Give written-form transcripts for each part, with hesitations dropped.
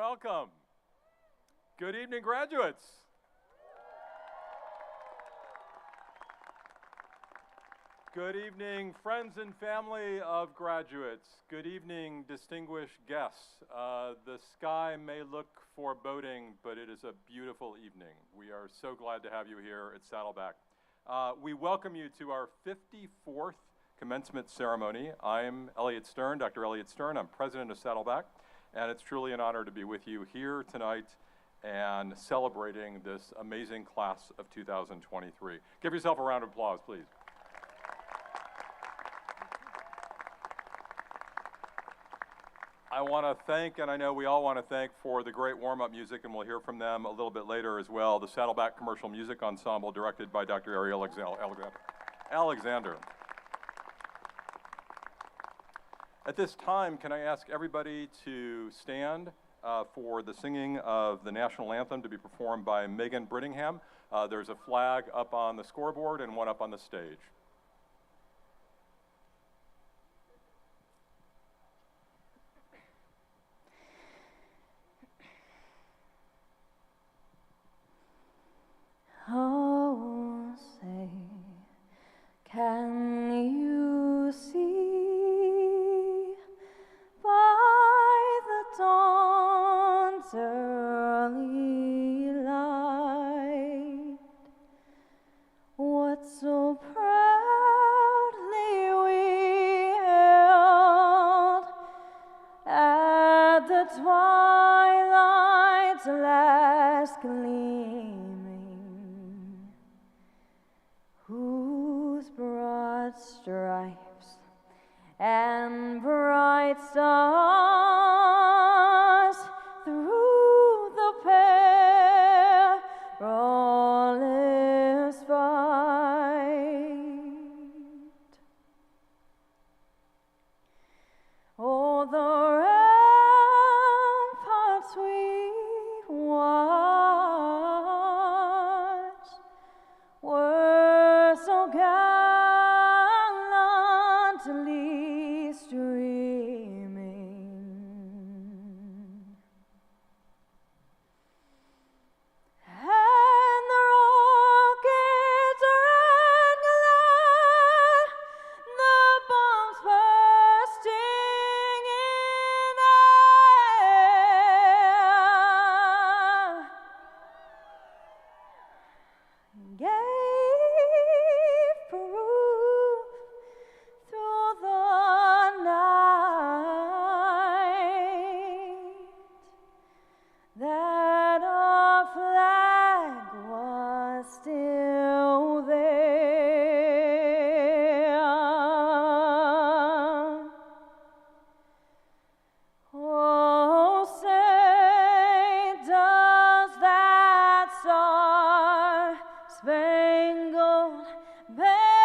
Welcome. Good evening, graduates. Good evening, friends and family of graduates. Good evening, distinguished guests. The sky may look foreboding, but it is a beautiful evening. We are so glad to have you here at Saddleback. We welcome you to our 54th commencement ceremony. I'm Elliot Stern, Dr. Elliot Stern. I'm president of Saddleback, and it's truly an honor to be with you here tonight and celebrating this amazing class of 2023. Give yourself a round of applause, please. I want to thank, and I know we all want to thank for the great warm-up music, and we'll hear from them a little bit later as well, the Saddleback Commercial Music Ensemble directed by Dr. Ariel Alexander. At this time, can I ask everybody to stand for the singing of the national anthem to be performed by Megan Brittingham. There's a flag up on the scoreboard and one up on the stage. Oh, say, can you see by the dawn's early light what so proudly we hailed at the twilight's last gleaming, whose broad stripes and bright stars through the perilous fight. Oh, the ramparts we watched were so gallantly streaming, and the rockets ran glad, the bombs bursting in air gave proof through the night that our flag was still there. Oh, say, does that star-spangled banner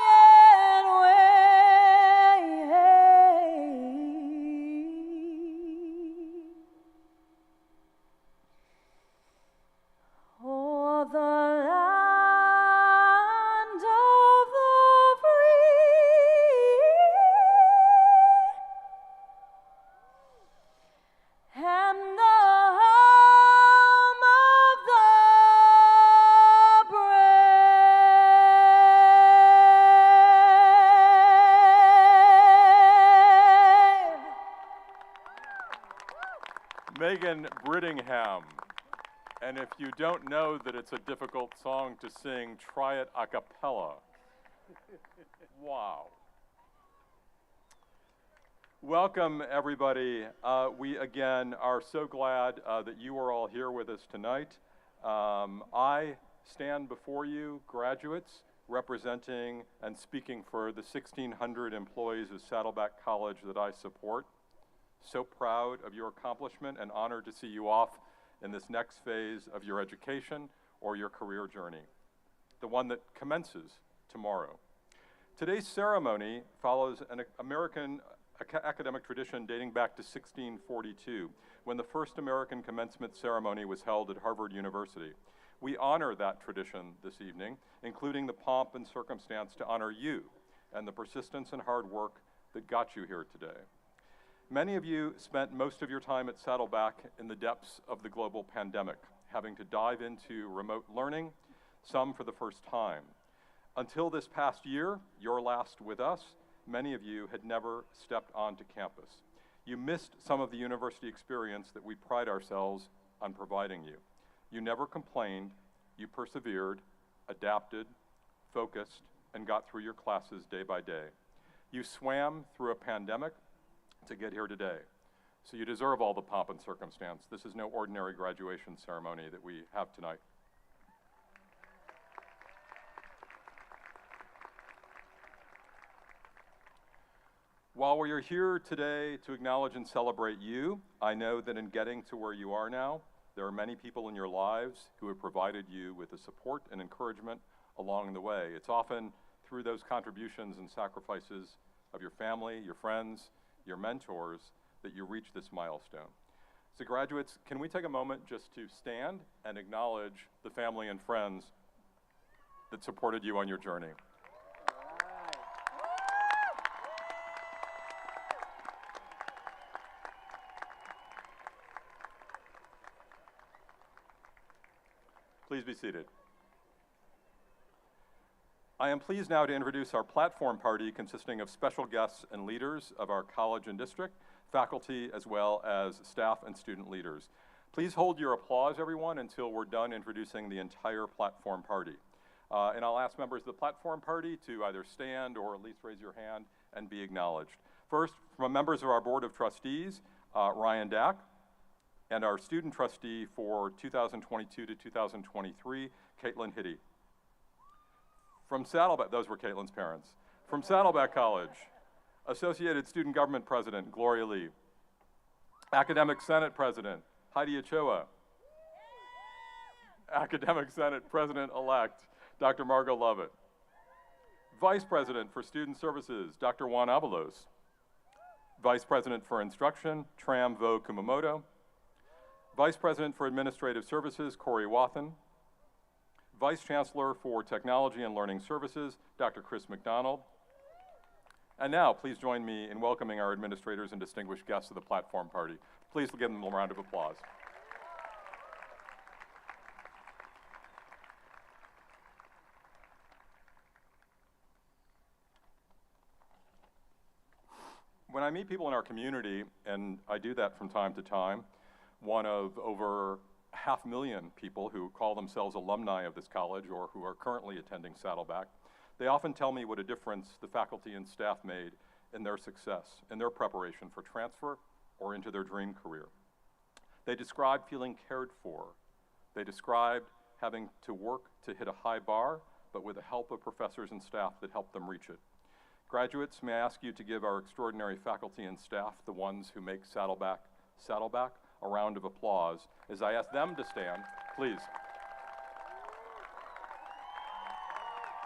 yet wave o'er the land of the free and the home of the brave? Megan Brittingham. And if you don't know that it's a difficult song to sing, try it a cappella. Wow. Welcome, everybody. We, again, are so glad that you are all here with us tonight. I stand before you, graduates, representing and speaking for the 1,600 employees of Saddleback College that I support. So proud of your accomplishment and honored to see you off in this next phase of your education or your career journey, the one that commences tomorrow. Today's ceremony follows an American academic tradition dating back to 1642, when the first American commencement ceremony was held at Harvard University. We honor that tradition this evening, including the pomp and circumstance to honor you and the persistence and hard work that got you here today. Many of you spent most of your time at Saddleback in the depths of the global pandemic, having to dive into remote learning, some for the first time. Until this past year, your last with us, many of you had never stepped onto campus. You missed some of the university experience that we pride ourselves on providing you. You never complained, you persevered, adapted, focused, and got through your classes day by day. You swam through a pandemic to get here today. So you deserve all the pomp and circumstance. This is no ordinary graduation ceremony that we have tonight. While we are here today to acknowledge and celebrate you, I know that in getting to where you are now, there are many people in your lives who have provided you with the support and encouragement along the way. It's often through those contributions and sacrifices of your family, your friends, your mentors, that you reach this milestone. So graduates, can we take a moment just to stand and acknowledge the family and friends that supported you on your journey? Please be seated. I am pleased now to introduce our platform party consisting of special guests and leaders of our college and district, faculty, as well as staff and student leaders. Please hold your applause, everyone, until we're done introducing the entire platform party. And I'll ask members of the platform party to either stand or at least raise your hand and be acknowledged. First, from members of our Board of Trustees, Ryan Dack, and our student trustee for 2022 to 2023, Caitlin Hitty. From Saddleback, those were Caitlin's parents. From Saddleback College, Associated Student Government President, Gloria Lee. Academic Senate President, Heidi Ochoa. Academic Senate President-elect, Dr. Margot Lovett. Vice President for Student Services, Dr. Juan Avalos. Vice President for Instruction, Tram Vo Kumamoto. Vice President for Administrative Services, Corey Wathen. Vice Chancellor for Technology and Learning Services, Dr. Chris McDonald. And now, please join me in welcoming our administrators and distinguished guests of the platform party. Please give them a round of applause. When I meet people in our community, and I do that from time to time, one of over 500,000 people who call themselves alumni of this college or who are currently attending Saddleback, they often tell me what a difference the faculty and staff made in their success, in their preparation for transfer or into their dream career. They described feeling cared for. They described having to work to hit a high bar, but with the help of professors and staff that helped them reach it. Graduates, may I ask you to give our extraordinary faculty and staff, the ones who make Saddleback, Saddleback, a round of applause as I ask them to stand, please,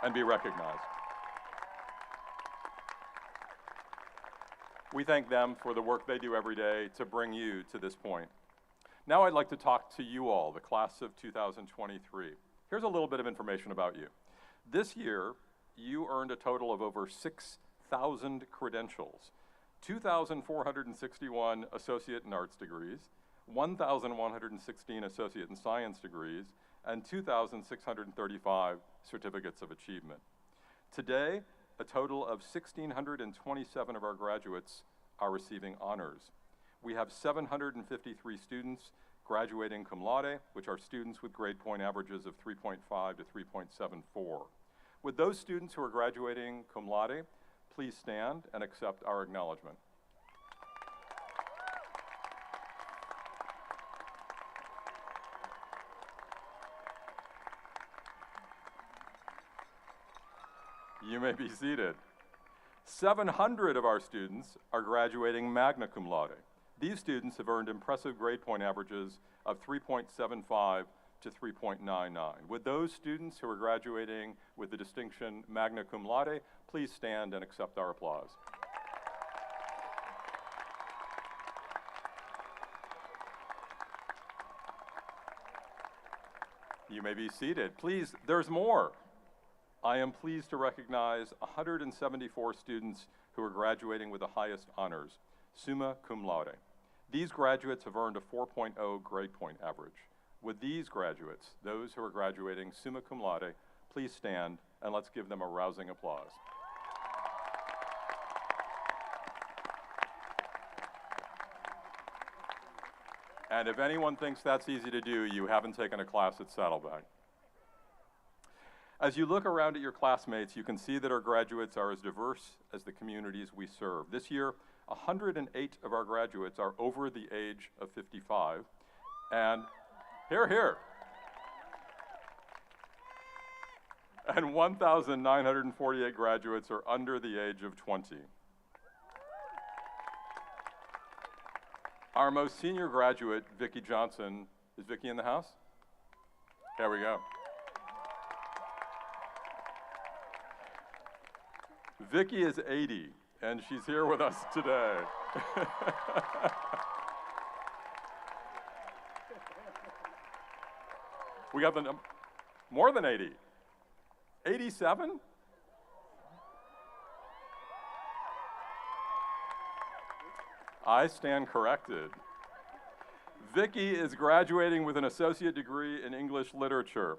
and be recognized. We thank them for the work they do every day to bring you to this point. Now I'd like to talk to you all, the class of 2023. Here's a little bit of information about you. This year, you earned a total of over 6,000 credentials, 2,461 associate in arts degrees, 1,116 associate in science degrees, and 2,635 certificates of achievement. Today, a total of 1,627 of our graduates are receiving honors. We have 753 students graduating cum laude, which are students with grade point averages of 3.5 to 3.74. With those students who are graduating cum laude, please stand and accept our acknowledgement. You may be seated. 700 of our students are graduating magna cum laude. These students have earned impressive grade point averages of 3.75 to 3.99. With those students who are graduating with the distinction magna cum laude, please stand and accept our applause. You may be seated. Please, there's more. I am pleased to recognize 174 students who are graduating with the highest honors. summa cum laude. These graduates have earned a 4.0 grade point average. Would these graduates, those who are graduating summa cum laude, please stand and let's give them a rousing applause. And if anyone thinks that's easy to do, you haven't taken a class at Saddleback. As you look around at your classmates, you can see that our graduates are as diverse as the communities we serve. This year, 108 of our graduates are over the age of 55, and here. And 1,948 graduates are under the age of 20. Our most senior graduate, Vicki Johnson, is Vicki in the house? There we go. Vicki is 80, and she's here with us today. We got the more than 80. 87? I stand corrected. Vicki is graduating with an associate degree in English literature.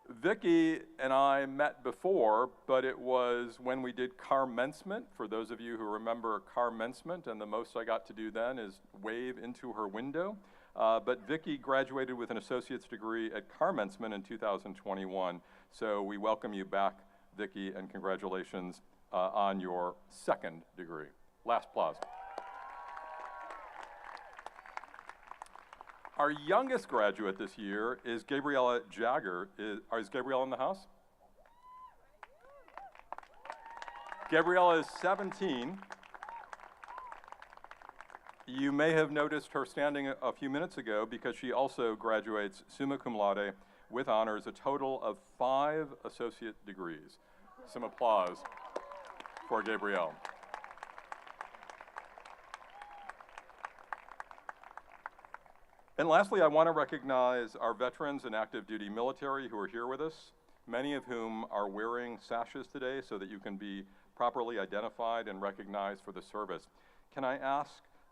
Vicki and I met before, but it was when we did commencement. For those of you who remember commencement, and the most I got to do then is wave into her window. But Vicki graduated with an associate's degree at commencement in 2021. So we welcome you back, Vicki, and congratulations on your second degree. Last applause. Our youngest graduate this year is Gabriella Jagger. Is Gabriella in the house? Gabriella is 17. You may have noticed her standing a few minutes ago because she also graduates summa cum laude with honors, a total of 5 associate degrees. Some applause for Gabrielle. And lastly, I want to recognize our veterans and active duty military who are here with us, many of whom are wearing sashes today so that you can be properly identified and recognized for the service. Can I ask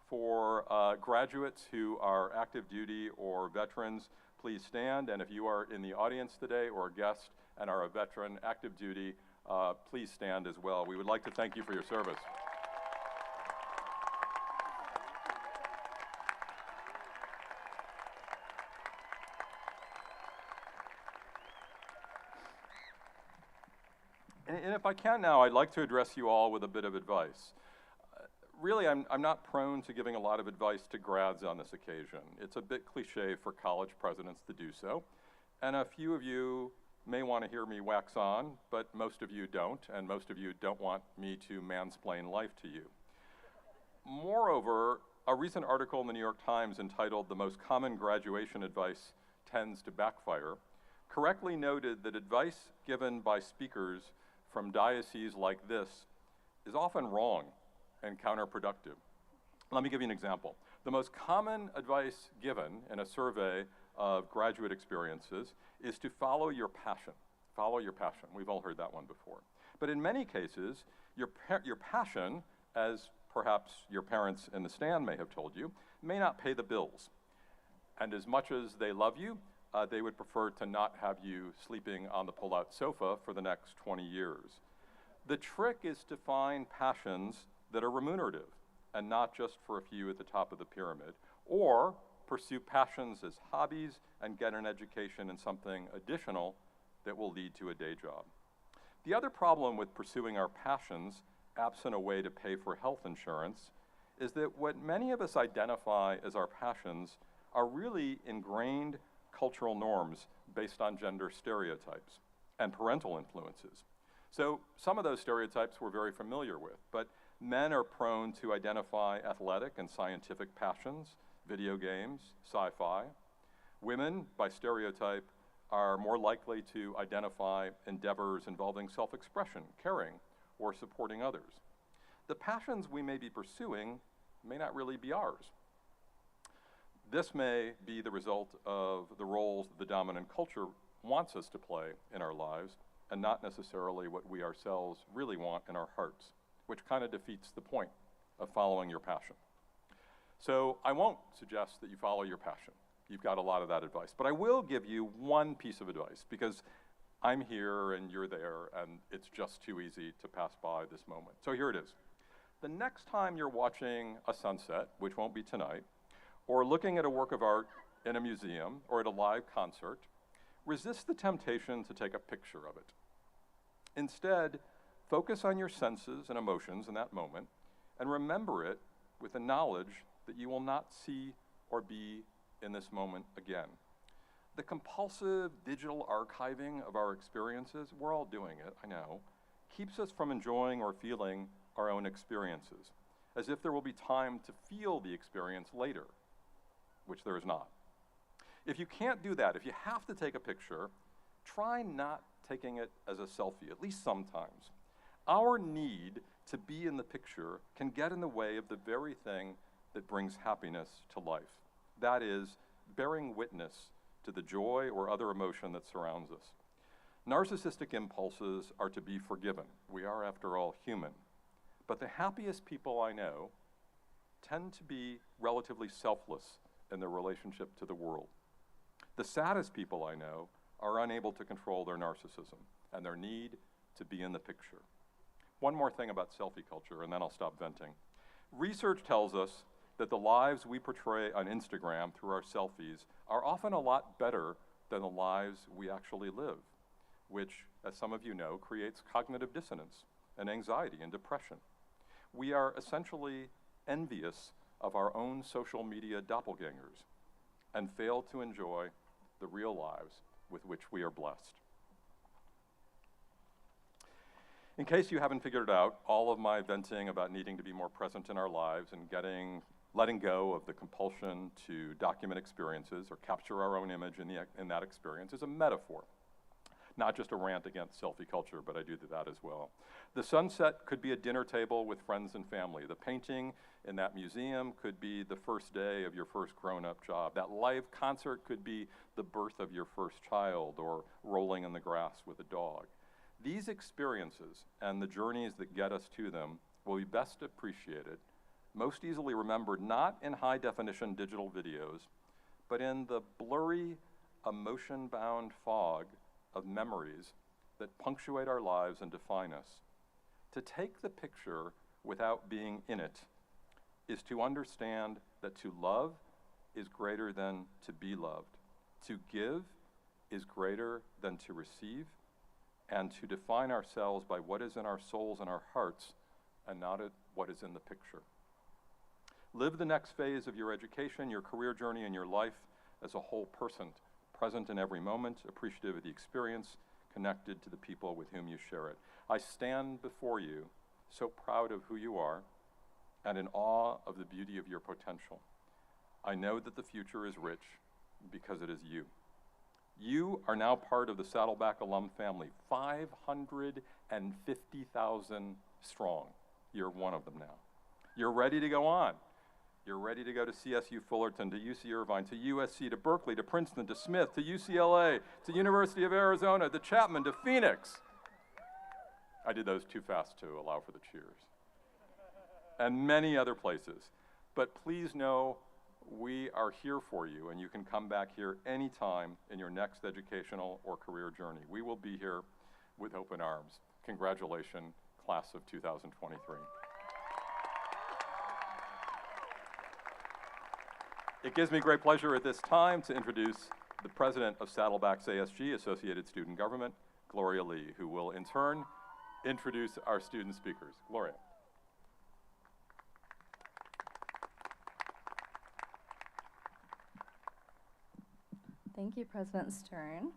for graduates who are active duty or veterans, please stand, and if you are in the audience today or a guest and are a veteran active duty, please stand as well. We would like to thank you for your service. And if I can now, I'd like to address you all with a bit of advice. Really, I'm not prone to giving a lot of advice to grads on this occasion. It's a bit cliche for college presidents to do so. And a few of you may want to hear me wax on, but most of you don't, and most of you don't want me to mansplain life to you. Moreover, a recent article in the New York Times entitled "The Most Common Graduation Advice Tends to Backfire" correctly noted that advice given by speakers from dioceses like this is often wrong and counterproductive. Let me give you an example. The most common advice given in a survey of graduate experiences is to follow your passion. Follow your passion. We've all heard that one before. But in many cases, your passion, as perhaps your parents in the stand may have told you, may not pay the bills. And as much as they love you, they would prefer to not have you sleeping on the pull-out sofa for the next 20 years. The trick is to find passions that are remunerative and not just for a few at the top of the pyramid, or pursue passions as hobbies and get an education in something additional that will lead to a day job. The other problem with pursuing our passions, absent a way to pay for health insurance, is that what many of us identify as our passions are really ingrained cultural norms based on gender stereotypes and parental influences. So some of those stereotypes we're very familiar with, but men are prone to identify athletic and scientific passions, video games, sci-fi. Women, by stereotype, are more likely to identify endeavors involving self-expression, caring, or supporting others. The passions we may be pursuing may not really be ours. This may be the result of the roles the dominant culture wants us to play in our lives, and not necessarily what we ourselves really want in our hearts, which kind of defeats the point of following your passion. So I won't suggest that you follow your passion. You've got a lot of that advice. But I will give you one piece of advice, because I'm here and you're there, and it's just too easy to pass by this moment. So here it is. The next time you're watching a sunset, which won't be tonight, or looking at a work of art in a museum or at a live concert, resist the temptation to take a picture of it. Instead, focus on your senses and emotions in that moment, and remember it with the knowledge that you will not see or be in this moment again. The compulsive digital archiving of our experiences, we're all doing it, I know, keeps us from enjoying or feeling our own experiences, as if there will be time to feel the experience later, which there is not. If you can't do that, if you have to take a picture, try not taking it as a selfie, at least sometimes. Our need to be in the picture can get in the way of the very thing that brings happiness to life. That is, bearing witness to the joy or other emotion that surrounds us. Narcissistic impulses are to be forgiven. We are, after all, human. But the happiest people I know tend to be relatively selfless in their relationship to the world. The saddest people I know are unable to control their narcissism and their need to be in the picture. One more thing about selfie culture, and then I'll stop venting. Research tells us that the lives we portray on Instagram through our selfies are often a lot better than the lives we actually live, which, as some of you know, creates cognitive dissonance and anxiety and depression. We are essentially envious of our own social media doppelgangers and fail to enjoy the real lives with which we are blessed. In case you haven't figured it out, all of my venting about needing to be more present in our lives and letting go of the compulsion to document experiences or capture our own image in that experience is a metaphor. Not just a rant against selfie culture, but I do that as well. The sunset could be a dinner table with friends and family. The painting in that museum could be the first day of your first grown-up job. That live concert could be the birth of your first child or rolling in the grass with a dog. These experiences and the journeys that get us to them will be best appreciated, most easily remembered not in high-definition digital videos, but in the blurry, emotion-bound fog of memories that punctuate our lives and define us. To take the picture without being in it is to understand that to love is greater than to be loved. To give is greater than to receive, and to define ourselves by what is in our souls and our hearts and not what is in the picture. Live the next phase of your education, your career journey, and your life as a whole person, present in every moment, appreciative of the experience, connected to the people with whom you share it. I stand before you, so proud of who you are, and in awe of the beauty of your potential. I know that the future is rich because it is you. You are now part of the Saddleback alum family, 550,000 strong. You're one of them now. You're ready to go on. You're ready to go to CSU Fullerton, to UC Irvine, to USC, to Berkeley, to Princeton, to Smith, to UCLA, to University of Arizona, to Chapman, to Phoenix. I did those too fast to allow for the cheers. And many other places. But please know we are here for you, and you can come back here anytime in your next educational or career journey. We will be here with open arms. Congratulations, class of 2023. It gives me great pleasure at this time to introduce the president of Saddleback's ASG, Associated Student Government, Gloria Lee, who will in turn introduce our student speakers. Gloria. Thank you, President Stern.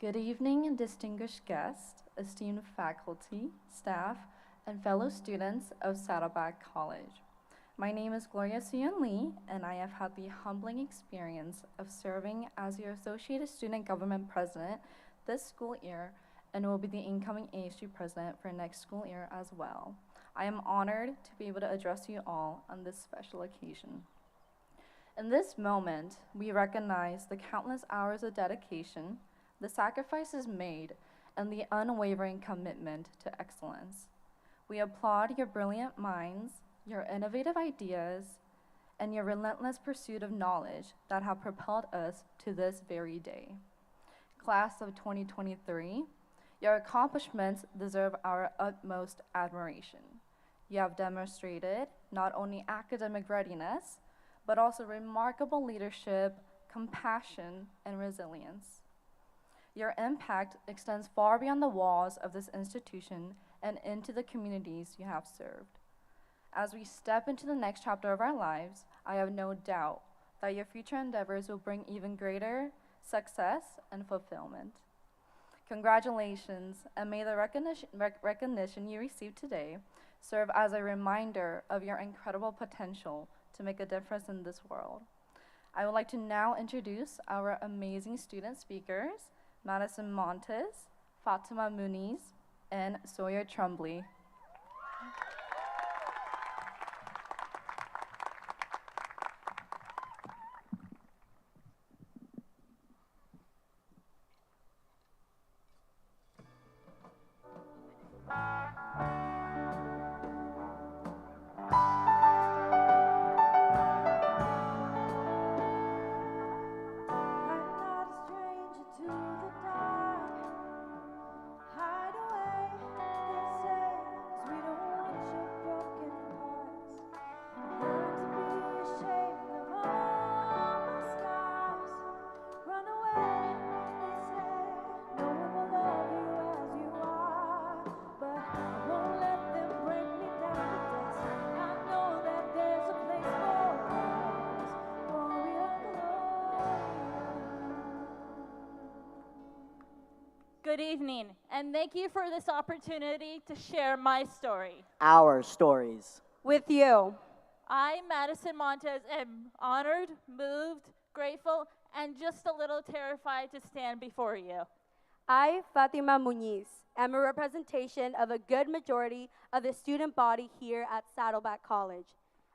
Good evening, distinguished guests, esteemed faculty, staff, and fellow students of Saddleback College. My name is Gloria Suyeon Lee, and I have had the humbling experience of serving as your Associated Student Government President this school year, and will be the incoming ASU President for next school year as well. I am honored to be able to address you all on this special occasion. In this moment, we recognize the countless hours of dedication, the sacrifices made, and the unwavering commitment to excellence. We applaud your brilliant minds, your innovative ideas, and your relentless pursuit of knowledge that have propelled us to this very day. Class of 2023, your accomplishments deserve our utmost admiration. You have demonstrated not only academic readiness, but also remarkable leadership, compassion, and resilience. Your impact extends far beyond the walls of this institution and into the communities you have served. As we step into the next chapter of our lives, I have no doubt that your future endeavors will bring even greater success and fulfillment. Congratulations, and may the recognition you receive today serve as a reminder of your incredible potential to make a difference in this world. I would like to now introduce our amazing student speakers, Madison Montes, Fatima Muniz, and Sawyer Trumbley. Good evening, and thank you for this opportunity to share my story. Our stories. With you. I, Madison Montes, am honored, moved, grateful, and just a little terrified to stand before you. I, Fatima Muniz, am a representation of a good majority of the student body here at Saddleback College.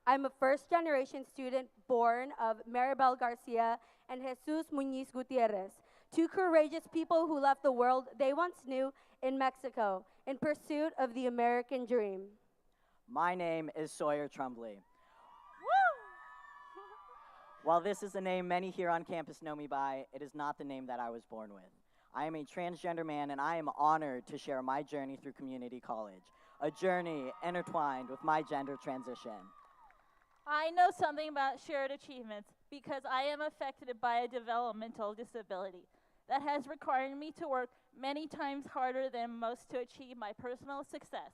I'm a first-generation student born of Maribel Garcia and Jesus Muniz Gutierrez, two courageous people who left the world they once knew in Mexico in pursuit of the American dream. My name is Sawyer Trumbley. While this is a name many here on campus know me by, it is not the name that I was born with. I am a transgender man, and I am honored to share my journey through community college, a journey intertwined with my gender transition. I know something about shared achievements because I am affected by a developmental disability that has required me to work many times harder than most to achieve my personal success.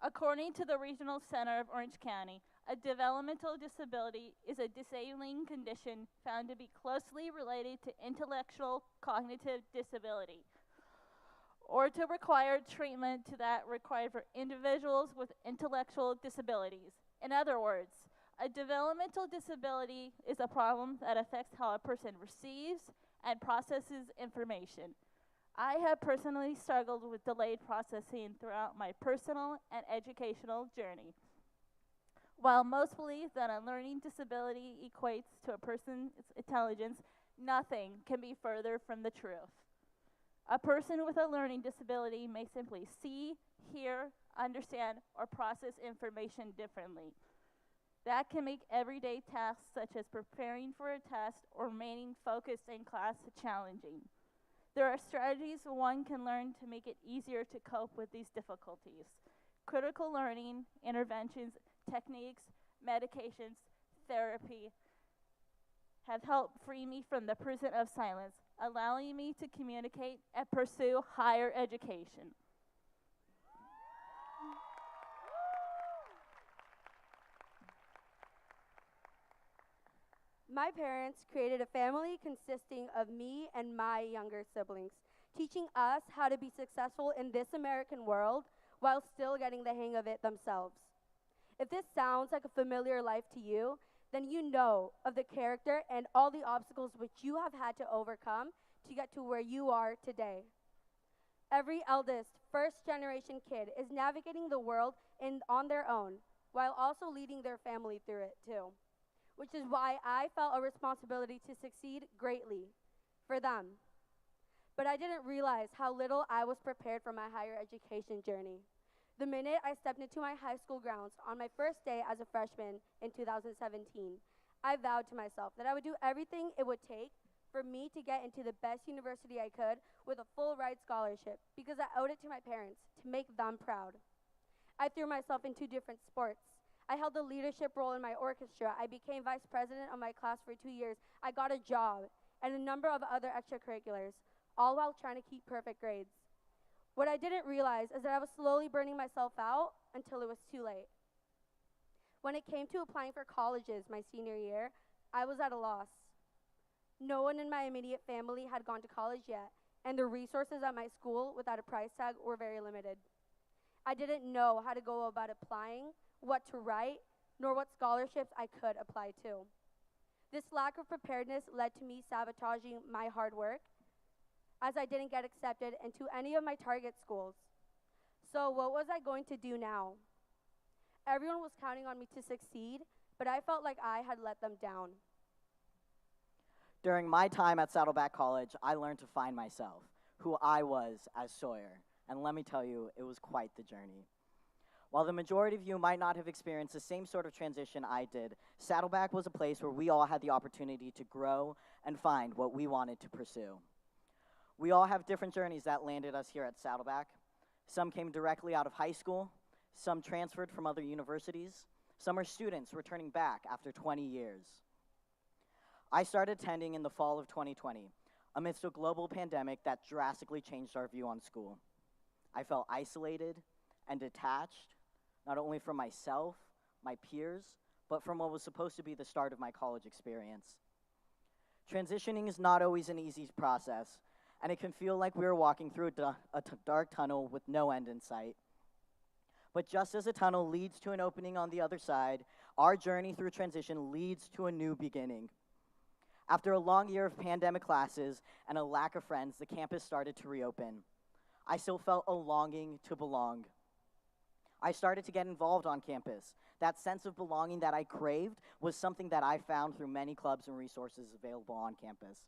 According to the Regional Center of Orange County, a developmental disability is a disabling condition found to be closely related to intellectual cognitive disability, or to require treatment to that required for individuals with intellectual disabilities. In other words, a developmental disability is a problem that affects how a person receives and processes information. I have personally struggled with delayed processing throughout my personal and educational journey. While most believe that a learning disability equates to a person's intelligence, nothing can be further from the truth. A person with a learning disability may simply see, hear, understand, or process information differently. That can make everyday tasks such as preparing for a test or remaining focused in class challenging. There are strategies one can learn to make it easier to cope with these difficulties. Critical learning, interventions, techniques, medications, therapy have helped free me from the prison of silence, allowing me to communicate and pursue higher education. My parents created a family consisting of me and my younger siblings, teaching us how to be successful in this American world while still getting the hang of it themselves. If this sounds like a familiar life to you, then you know of the character and all the obstacles which you have had to overcome to get to where you are today. Every eldest, first-generation kid is navigating the world on their own, while also leading their family through it too, which is why I felt a responsibility to succeed greatly for them. But I didn't realize how little I was prepared for my higher education journey. The minute I stepped into my high school grounds on my first day as a freshman in 2017, I vowed to myself that I would do everything it would take for me to get into the best university I could with a full ride scholarship because I owed it to my parents to make them proud. I threw myself into different sports. I held a leadership role in my orchestra. I became vice president of my class for 2 years. I got a job and a number of other extracurriculars, all while trying to keep perfect grades. What I didn't realize is that I was slowly burning myself out until it was too late. When it came to applying for colleges my senior year, I was at a loss. No one in my immediate family had gone to college yet, and the resources at my school without a price tag were very limited. I didn't know how to go about applying, what to write, nor what scholarships I could apply to. This lack of preparedness led to me sabotaging my hard work, as I didn't get accepted into any of my target schools. So what was I going to do now? Everyone was counting on me to succeed, but I felt like I had let them down. During my time at Saddleback College, I learned to find myself, who I was as Sawyer, and let me tell you, it was quite the journey. While the majority of you might not have experienced the same sort of transition I did, Saddleback was a place where we all had the opportunity to grow and find what we wanted to pursue. We all have different journeys that landed us here at Saddleback. Some came directly out of high school, some transferred from other universities, some are students returning back after 20 years. I started attending in the fall of 2020, amidst a global pandemic that drastically changed our view on school. I felt isolated and detached, not only from myself, my peers, but from what was supposed to be the start of my college experience. Transitioning is not always an easy process, and it can feel like we are walking through a dark tunnel with no end in sight. But just as a tunnel leads to an opening on the other side, our journey through transition leads to a new beginning. After a long year of pandemic classes and a lack of friends, the campus started to reopen. I still felt a longing to belong. I started to get involved on campus. That sense of belonging that I craved was something that I found through many clubs and resources available on campus.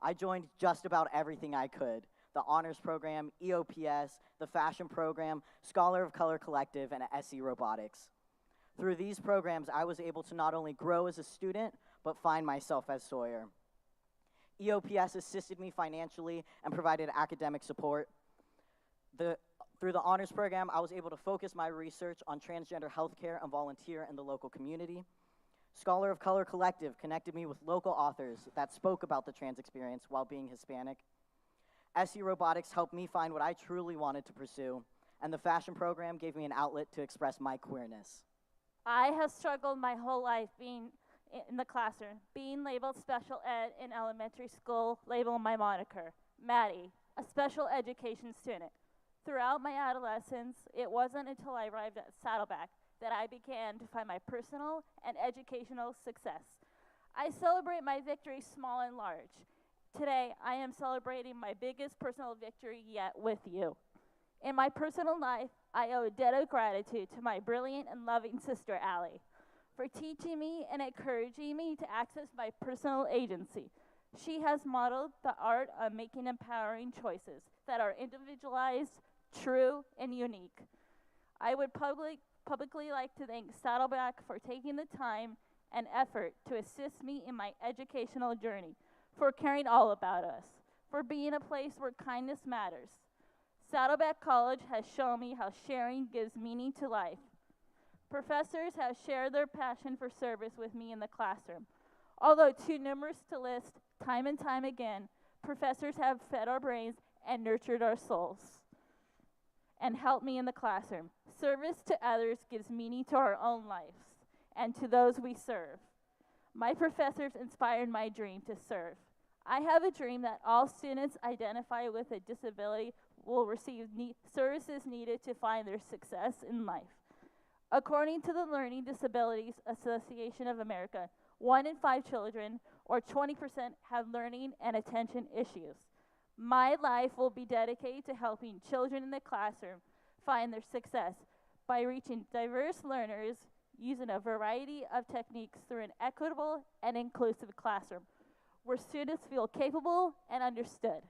I joined just about everything I could: the honors program, EOPS, the fashion program, Scholar of Color Collective, and SE Robotics. Through these programs, I was able to not only grow as a student, but find myself as Sawyer. EOPS assisted me financially and provided academic support. Through the honors program, I was able to focus my research on transgender healthcare and volunteer in the local community. Scholar of Color Collective connected me with local authors that spoke about the trans experience while being Hispanic. SE Robotics helped me find what I truly wanted to pursue, and the fashion program gave me an outlet to express my queerness. I have struggled my whole life being in the classroom, being labeled special ed in elementary school, labeled my moniker, Maddie, a special education student. Throughout my adolescence, it wasn't until I arrived at Saddleback that I began to find my personal and educational success. I celebrate my victories small and large. Today, I am celebrating my biggest personal victory yet with you. In my personal life, I owe a debt of gratitude to my brilliant and loving sister, Allie, for teaching me and encouraging me to access my personal agency. She has modeled the art of making empowering choices that are individualized, true, and unique. I would publicly like to thank Saddleback for taking the time and effort to assist me in my educational journey, for caring all about us, for being a place where kindness matters. Saddleback College has shown me how sharing gives meaning to life. Professors have shared their passion for service with me in the classroom. Although too numerous to list, time and time again, professors have fed our brains and nurtured our souls and helped me in the classroom. Service to others gives meaning to our own lives and to those we serve. My professors inspired my dream to serve. I have a dream that all students identify with a disability will receive services needed to find their success in life. According to the Learning Disabilities Association of America, 1 in 5 children, or 20%, have learning and attention issues. My life will be dedicated to helping children in the classroom find their success by reaching diverse learners using a variety of techniques through an equitable and inclusive classroom where students feel capable and understood.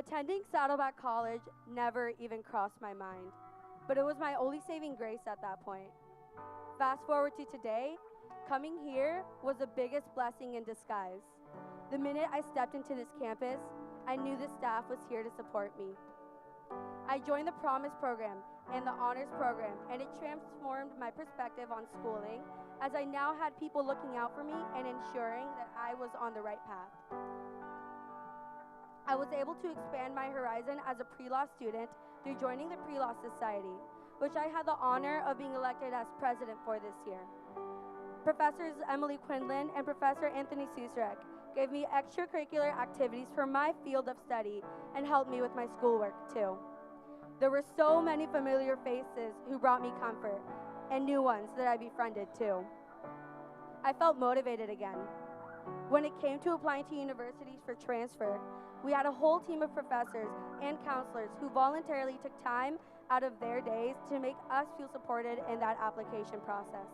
Attending Saddleback College never even crossed my mind, but it was my only saving grace at that point. Fast forward to today, coming here was the biggest blessing in disguise. The minute I stepped into this campus, I knew the staff was here to support me. I joined the Promise program and the Honors program, and it transformed my perspective on schooling as I now had people looking out for me and ensuring that I was on the right path. I was able to expand my horizon as a pre-law student through joining the Pre-Law Society, which I had the honor of being elected as president for this year. Professors Emily Quinlan and Professor Anthony Susrek gave me extracurricular activities for my field of study and helped me with my schoolwork too. There were so many familiar faces who brought me comfort and new ones that I befriended too. I felt motivated again. When it came to applying to universities for transfer, we had a whole team of professors and counselors who voluntarily took time out of their days to make us feel supported in that application process.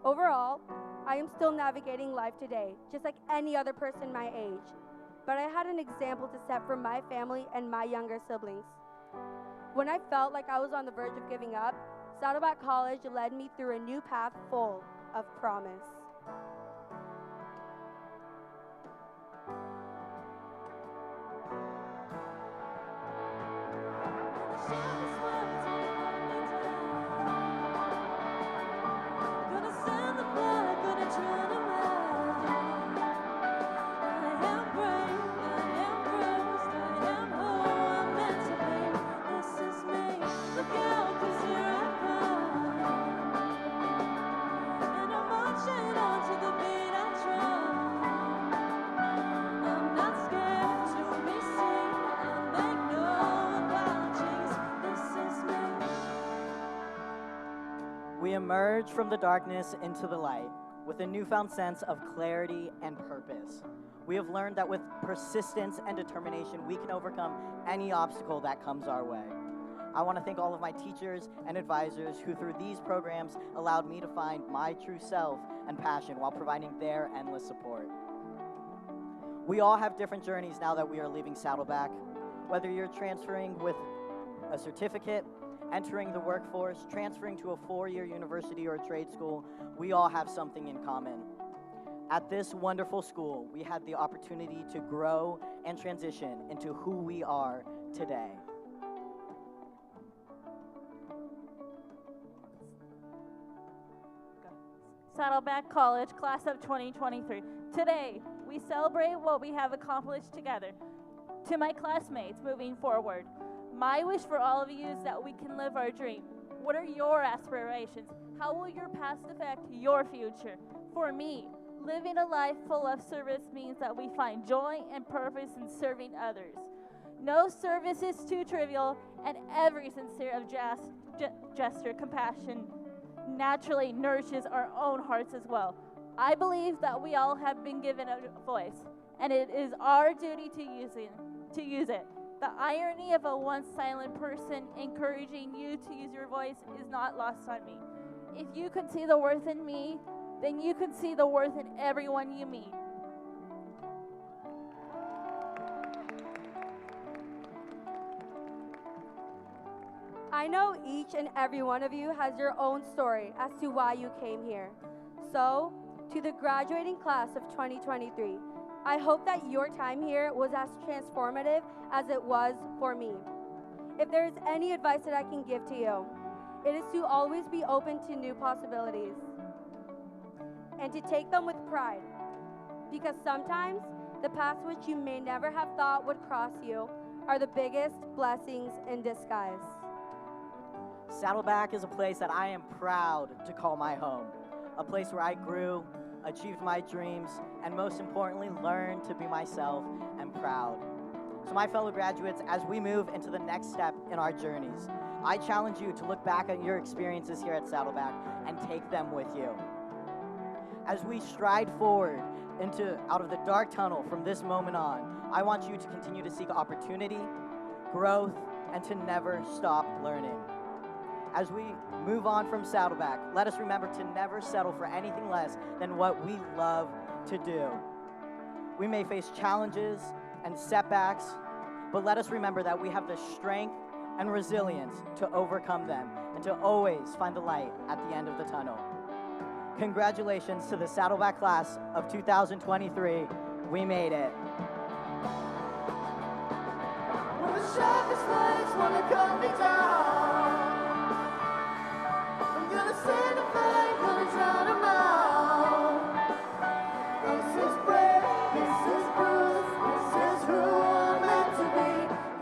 Overall, I am still navigating life today, just like any other person my age, but I had an example to set for my family and my younger siblings. When I felt like I was on the verge of giving up, Saddleback College led me through a new path full of promise. We emerge from the darkness into the light with a newfound sense of clarity and purpose. We have learned that with persistence and determination, we can overcome any obstacle that comes our way. I want to thank all of my teachers and advisors who through these programs allowed me to find my true self and passion while providing their endless support. We all have different journeys now that we are leaving Saddleback. Whether you're transferring with a certificate, entering the workforce, transferring to a 4-year university or trade school, we all have something in common. At this wonderful school, we had the opportunity to grow and transition into who we are today. Saddleback College, class of 2023. Today, we celebrate what we have accomplished together. To my classmates moving forward, my wish for all of you is that we can live our dream. What are your aspirations? How will your past affect your future? For me, living a life full of service means that we find joy and purpose in serving others. No service is too trivial, and every sincere of gesture, compassion, naturally nourishes our own hearts as well. I believe that we all have been given a voice, and it is our duty to use it. The irony of a once silent person encouraging you to use your voice is not lost on me. If you can see the worth in me, then you can see the worth in everyone you meet. I know each and every one of you has your own story as to why you came here. So, to the graduating class of 2023, I hope that your time here was as transformative as it was for me. If there is any advice that I can give to you, it is to always be open to new possibilities and to take them with pride, because sometimes the paths which you may never have thought would cross you are the biggest blessings in disguise. Saddleback is a place that I am proud to call my home, a place where I grew, achieved my dreams, and most importantly, learned to be myself and proud. So my fellow graduates, as we move into the next step in our journeys, I challenge you to look back at your experiences here at Saddleback and take them with you. As we stride forward out of the dark tunnel from this moment on, I want you to continue to seek opportunity, growth, and to never stop learning. As we move on from Saddleback, let us remember to never settle for anything less than what we love to do. We may face challenges and setbacks, but let us remember that we have the strength and resilience to overcome them and to always find the light at the end of the tunnel. Congratulations to the Saddleback class of 2023. We made it. When the sharpest lights wanna cut me down, I'm gonna send a flame, gonna drown 'em out. This is brave, this is Bruce, this is who I'm meant to be.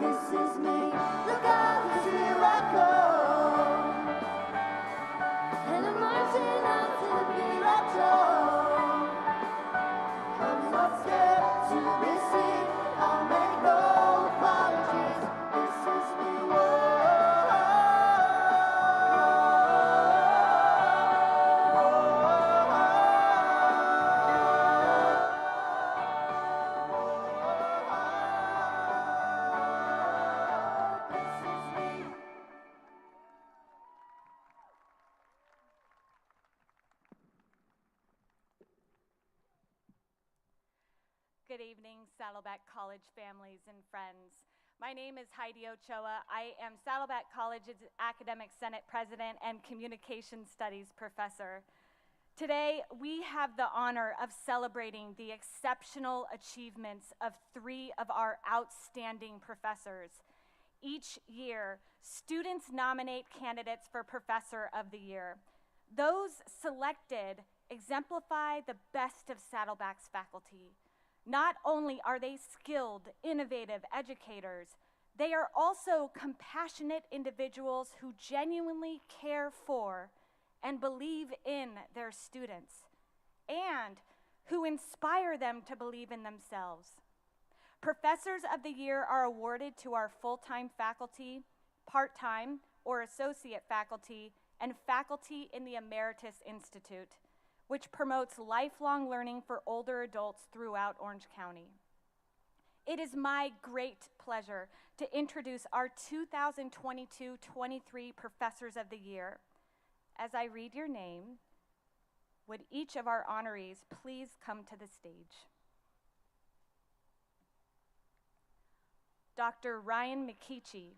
This is me, look out, 'cause here I come. And I'm marching out to the beat I drum. I'm not scared to be seen, I'll make no apologies. This is me, Good evening, Saddleback College families and friends. My name is Heidi Ochoa. I am Saddleback College's Academic Senate President and Communication Studies Professor. Today, we have the honor of celebrating the exceptional achievements of 3 of our outstanding professors. Each year, students nominate candidates for Professor of the Year. Those selected exemplify the best of Saddleback's faculty. Not only are they skilled, innovative educators, they are also compassionate individuals who genuinely care for and believe in their students, and who inspire them to believe in themselves. Professors of the Year are awarded to our full-time faculty, part-time or associate faculty, and faculty in the Emeritus Institute, which promotes lifelong learning for older adults throughout Orange County. It is my great pleasure to introduce our 2022-23 Professors of the Year. As I read your name, would each of our honorees please come to the stage? Dr. Ryan McKeechee.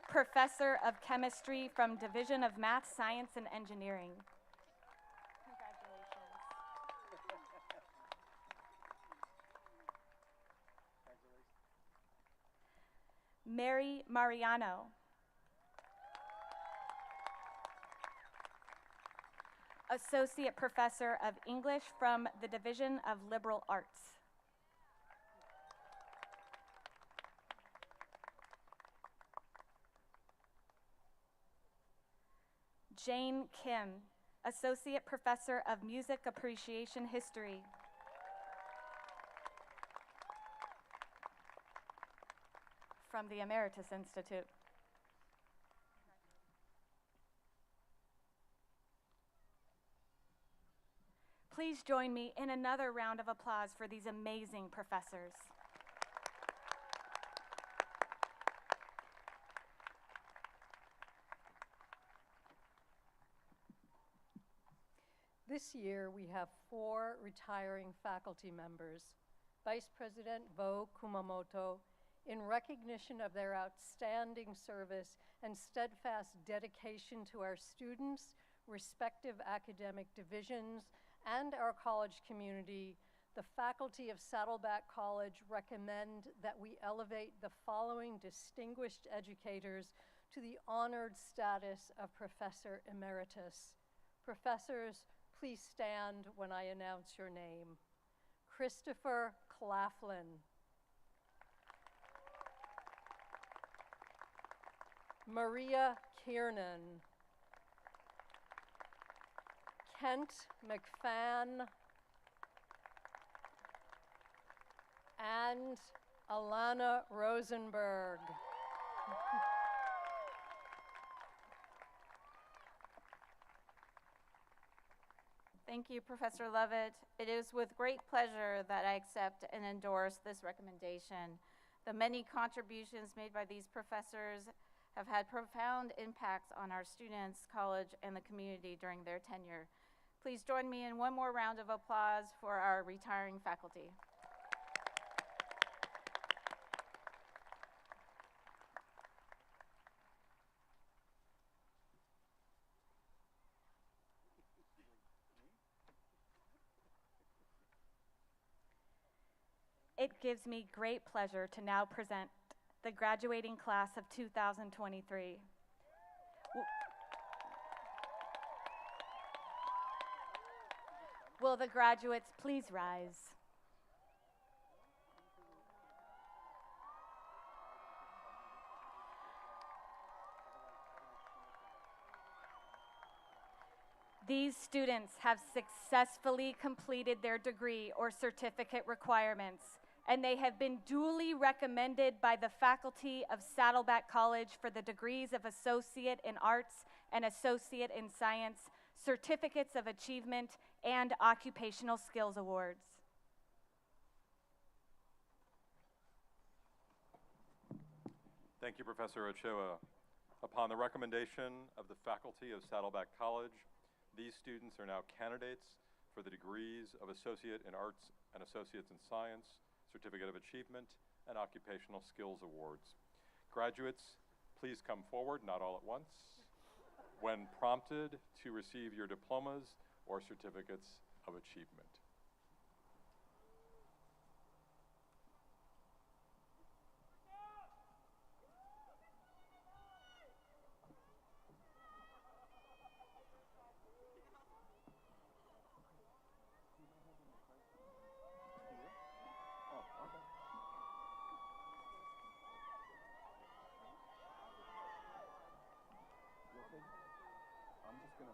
Professor of Chemistry from Division of Math, Science, and Engineering. Congratulations. Mary Mariano. Associate Professor of English from the Division of Liberal Arts. Jane Kim, Associate Professor of Music Appreciation History. From the Emeritus Institute. Please join me in another round of applause for these amazing professors. This year, we have 4 retiring faculty members. Vice President Vo Kumamoto, in recognition of their outstanding service and steadfast dedication to our students, respective academic divisions, and our college community, the faculty of Saddleback College recommend that we elevate the following distinguished educators to the honored status of Professor Emeritus. Professors, please stand when I announce your name. Christopher Claflin. Maria Kiernan. Kent McFan. And Alana Rosenberg. Thank you, Professor Lovett. It is with great pleasure that I accept and endorse this recommendation. The many contributions made by these professors have had profound impacts on our students, college, and the community during their tenure. Please join me in one more round of applause for our retiring faculty. It gives me great pleasure to now present the graduating class of 2023. Will the graduates please rise? These students have successfully completed their degree or certificate requirements, and they have been duly recommended by the faculty of Saddleback College for the degrees of Associate in Arts and Associate in Science, Certificates of Achievement, and Occupational Skills Awards. Thank you, Professor Ochoa. Upon the recommendation of the faculty of Saddleback College, these students are now candidates for the degrees of Associate in Arts and Associates in Science, Certificate of Achievement, and Occupational Skills Awards. Graduates, please come forward, not all at once, when prompted to receive your diplomas or certificates of achievement. I'm just gonna.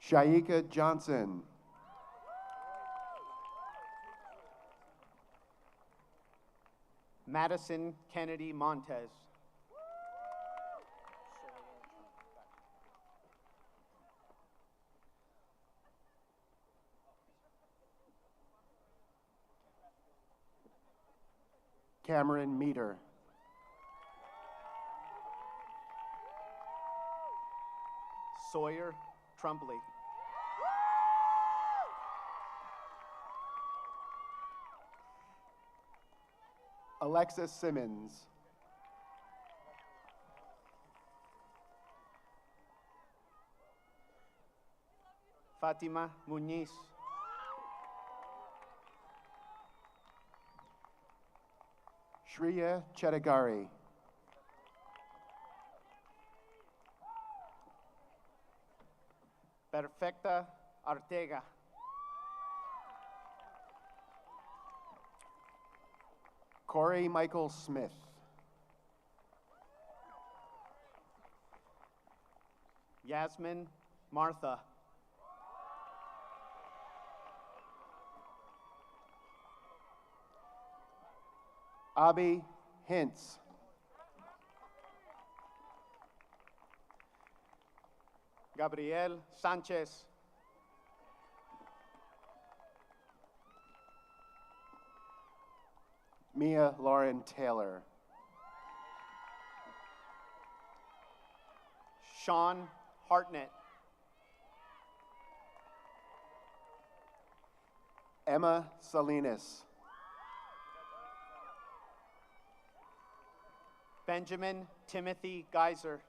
Shaika Johnson. Madison Kennedy Montez. Cameron Meter. Sawyer Trumbley. Alexis Simmons. Fatima Muniz. Shreya Chetagari. Perfecta Arteaga. Corey Michael Smith. Yasmin Martha. Abby Hintz. Gabriel Sanchez. Mia Lauren Taylor. Sean Hartnett. Emma Salinas. Benjamin Timothy Geiser.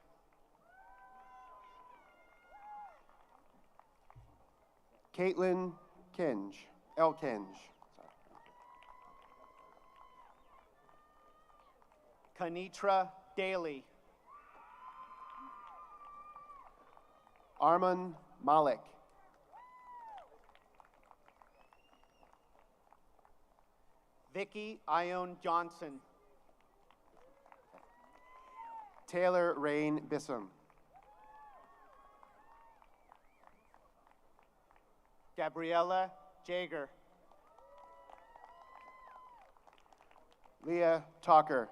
Caitlin Kinge. Elkinge. Kanitra Daly. Arman Malik. Vicky Ione Johnson. Taylor Rain Bissum. Gabriella Jager. Leah Talker.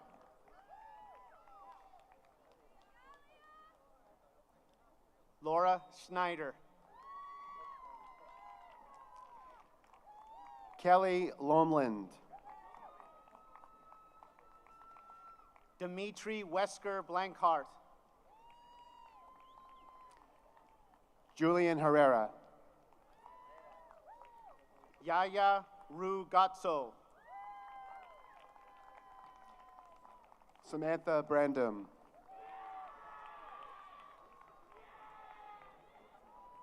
Laura Schneider. Kelly Lomland. Dimitri Wesker Blankhart. Julian Herrera. Yaya Rugazzo. Samantha Brandom.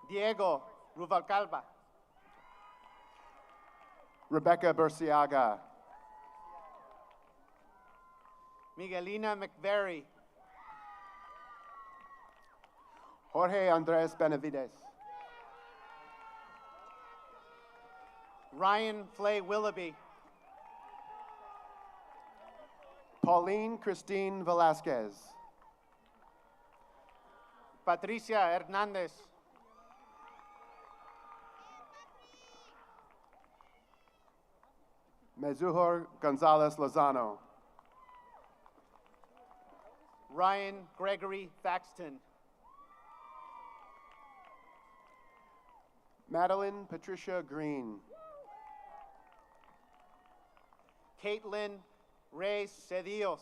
Diego Ruvalcalba. Rebecca Burciaga. Miguelina McVery. Jorge Andres Benavides. Ryan Flay Willoughby. Pauline Christine Velasquez. Patricia Hernandez. Mezuhor Gonzalez Lozano. Ryan Gregory Thaxton. Madeline Patricia Green. Caitlin Reyes Cedillos.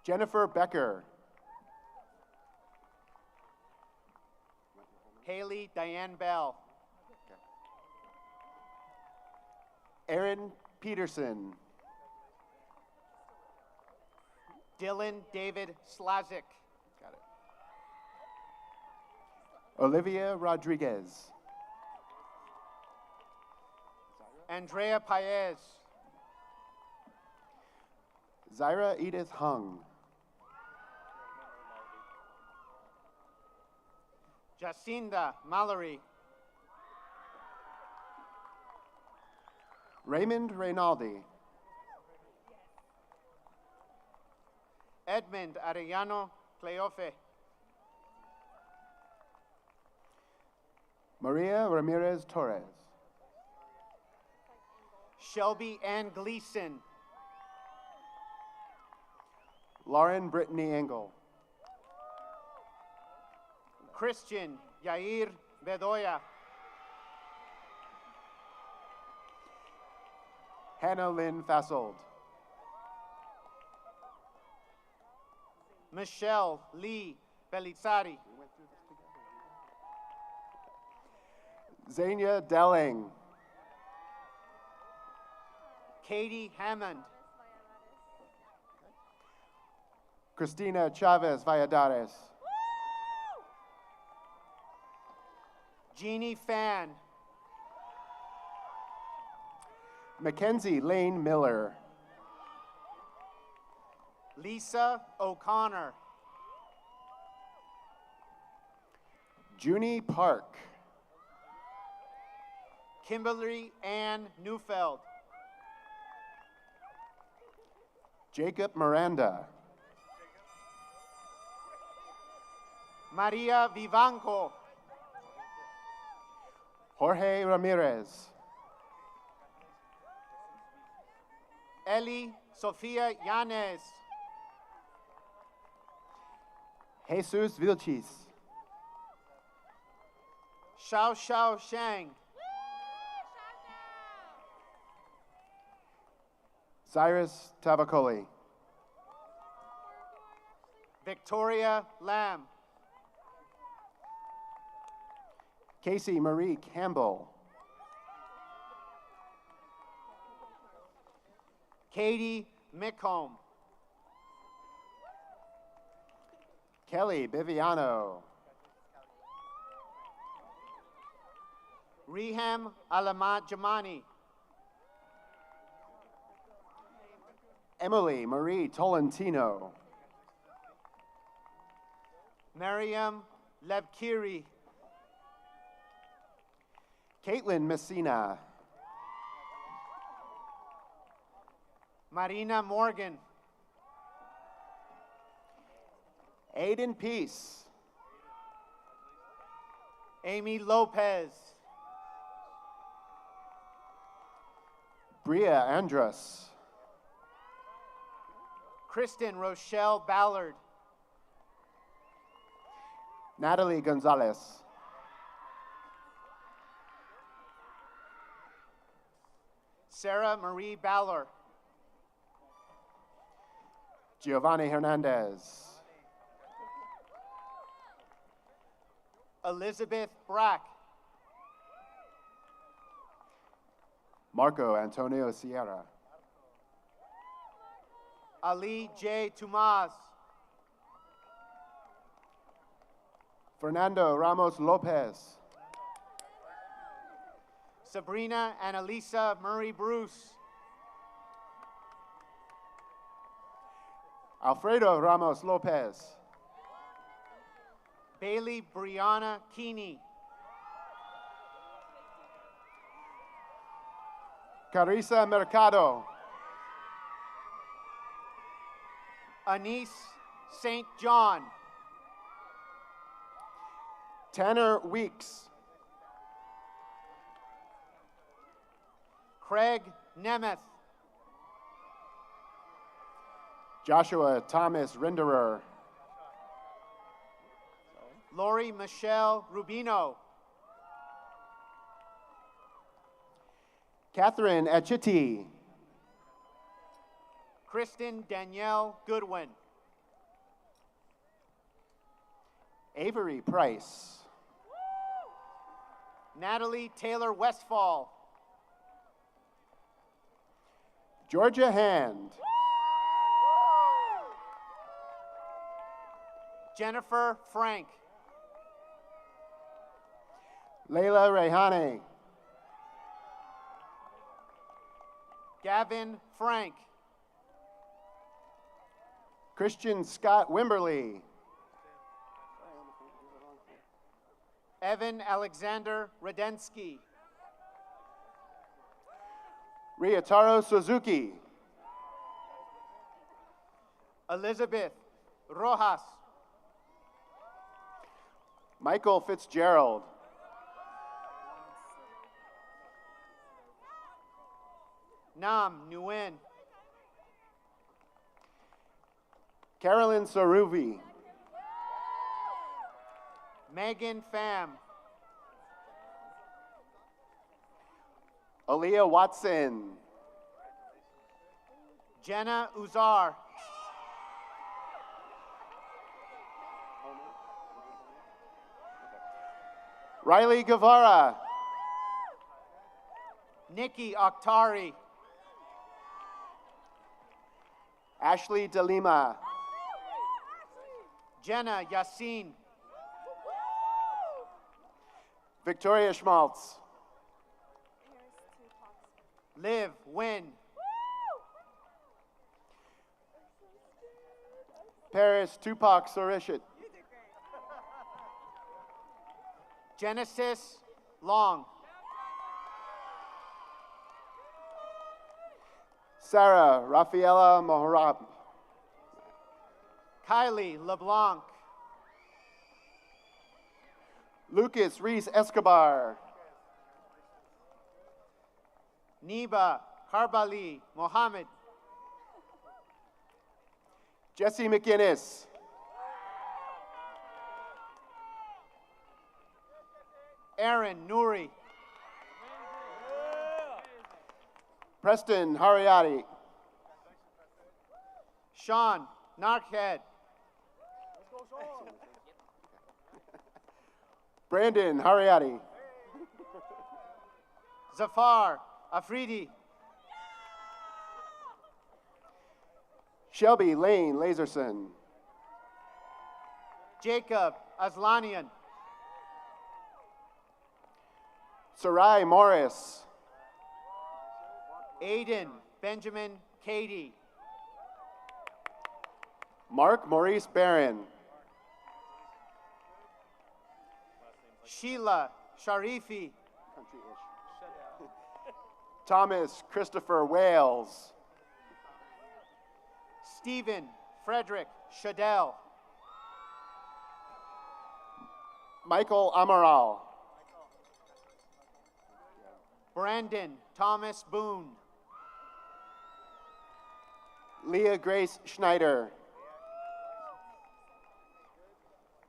Jennifer Becker. Haley Diane Bell. Aaron Peterson. Dylan David Slazik. Got it. Olivia Rodriguez. Andrea Paez. Zaira Edith Hung. Jacinda Mallory. Raymond Reynaldi. Edmund Arellano Cleofe. Maria Ramirez Torres. Shelby Ann Gleason. Lauren Brittany Engel. Christian Yair Bedoya. Hannah Lynn Fassold. Michelle Lee Belizzari. Zania Delling. Katie Hammond. Christina Chavez Valladares. Jeannie Fan. Mackenzie Lane Miller. Lisa O'Connor. Junie Park. Kimberly Ann Neufeld. Jacob Miranda. Maria Vivanco. Jorge Ramirez. Eli Sofia Yanes. Jesus Vilchis. Xiao Xiao Shang. Cyrus Tavacoli. Victoria Lamb. Casey Marie Campbell. Katie Mickholm. Kelly Biviano. Riham Alamat Jamani. Emily Marie Tolentino. Mariam Lebkiri. Caitlin Messina. Marina Morgan. Aiden Peace. Amy Lopez. Bria Andrus. Kristen Rochelle Ballard. Natalie Gonzalez. Sarah Marie Ballard. Giovanni Hernandez. Elizabeth Brack. Marco Antonio Sierra. Ali J. Tomas. Fernando Ramos Lopez. Sabrina Annalisa Murray Bruce. Alfredo Ramos Lopez. Bailey Brianna Keeney. Carissa Mercado. Anise St. John. Tanner Weeks. Craig Nemeth. Joshua Thomas Rinderer. Lori Michelle Rubino. Catherine Achiti. Kristen Danielle Goodwin. Avery Price. Natalie Taylor Westfall. Georgia Hand. Jennifer Frank. Leila Rehane. Gavin Frank. Christian Scott Wimberly. Evan Alexander Radensky. Ryotaro Suzuki. Elizabeth Rojas. Michael Fitzgerald. Nam Nguyen. Carolyn Saruvi. Megan Pham. Aaliyah Watson. Jenna Uzar. Riley Guevara. Nikki Okhtari. Ashley DeLima. Jenna Yassin. Victoria Schmaltz. Liv Win. Paris Tupac Sorishit. Genesis Long. Sarah Rafaela Mohorab. Kylie LeBlanc. Lucas Reese Escobar. Niba Karbali Mohammed. Jesse McInnes. Aaron Nouri. Preston Hariati. Sean Narkhead. Brandon Hariati. Zafar Afridi. Shelby Lane Laserson. Jacob Aslanian. Sarai Morris. Aiden Benjamin Cady. Mark Maurice Barron. Sheila Sharifi. Thomas Christopher Wales. Stephen Frederick Shadell. Michael Amaral. Brandon Thomas Boone. Leah Grace Schneider.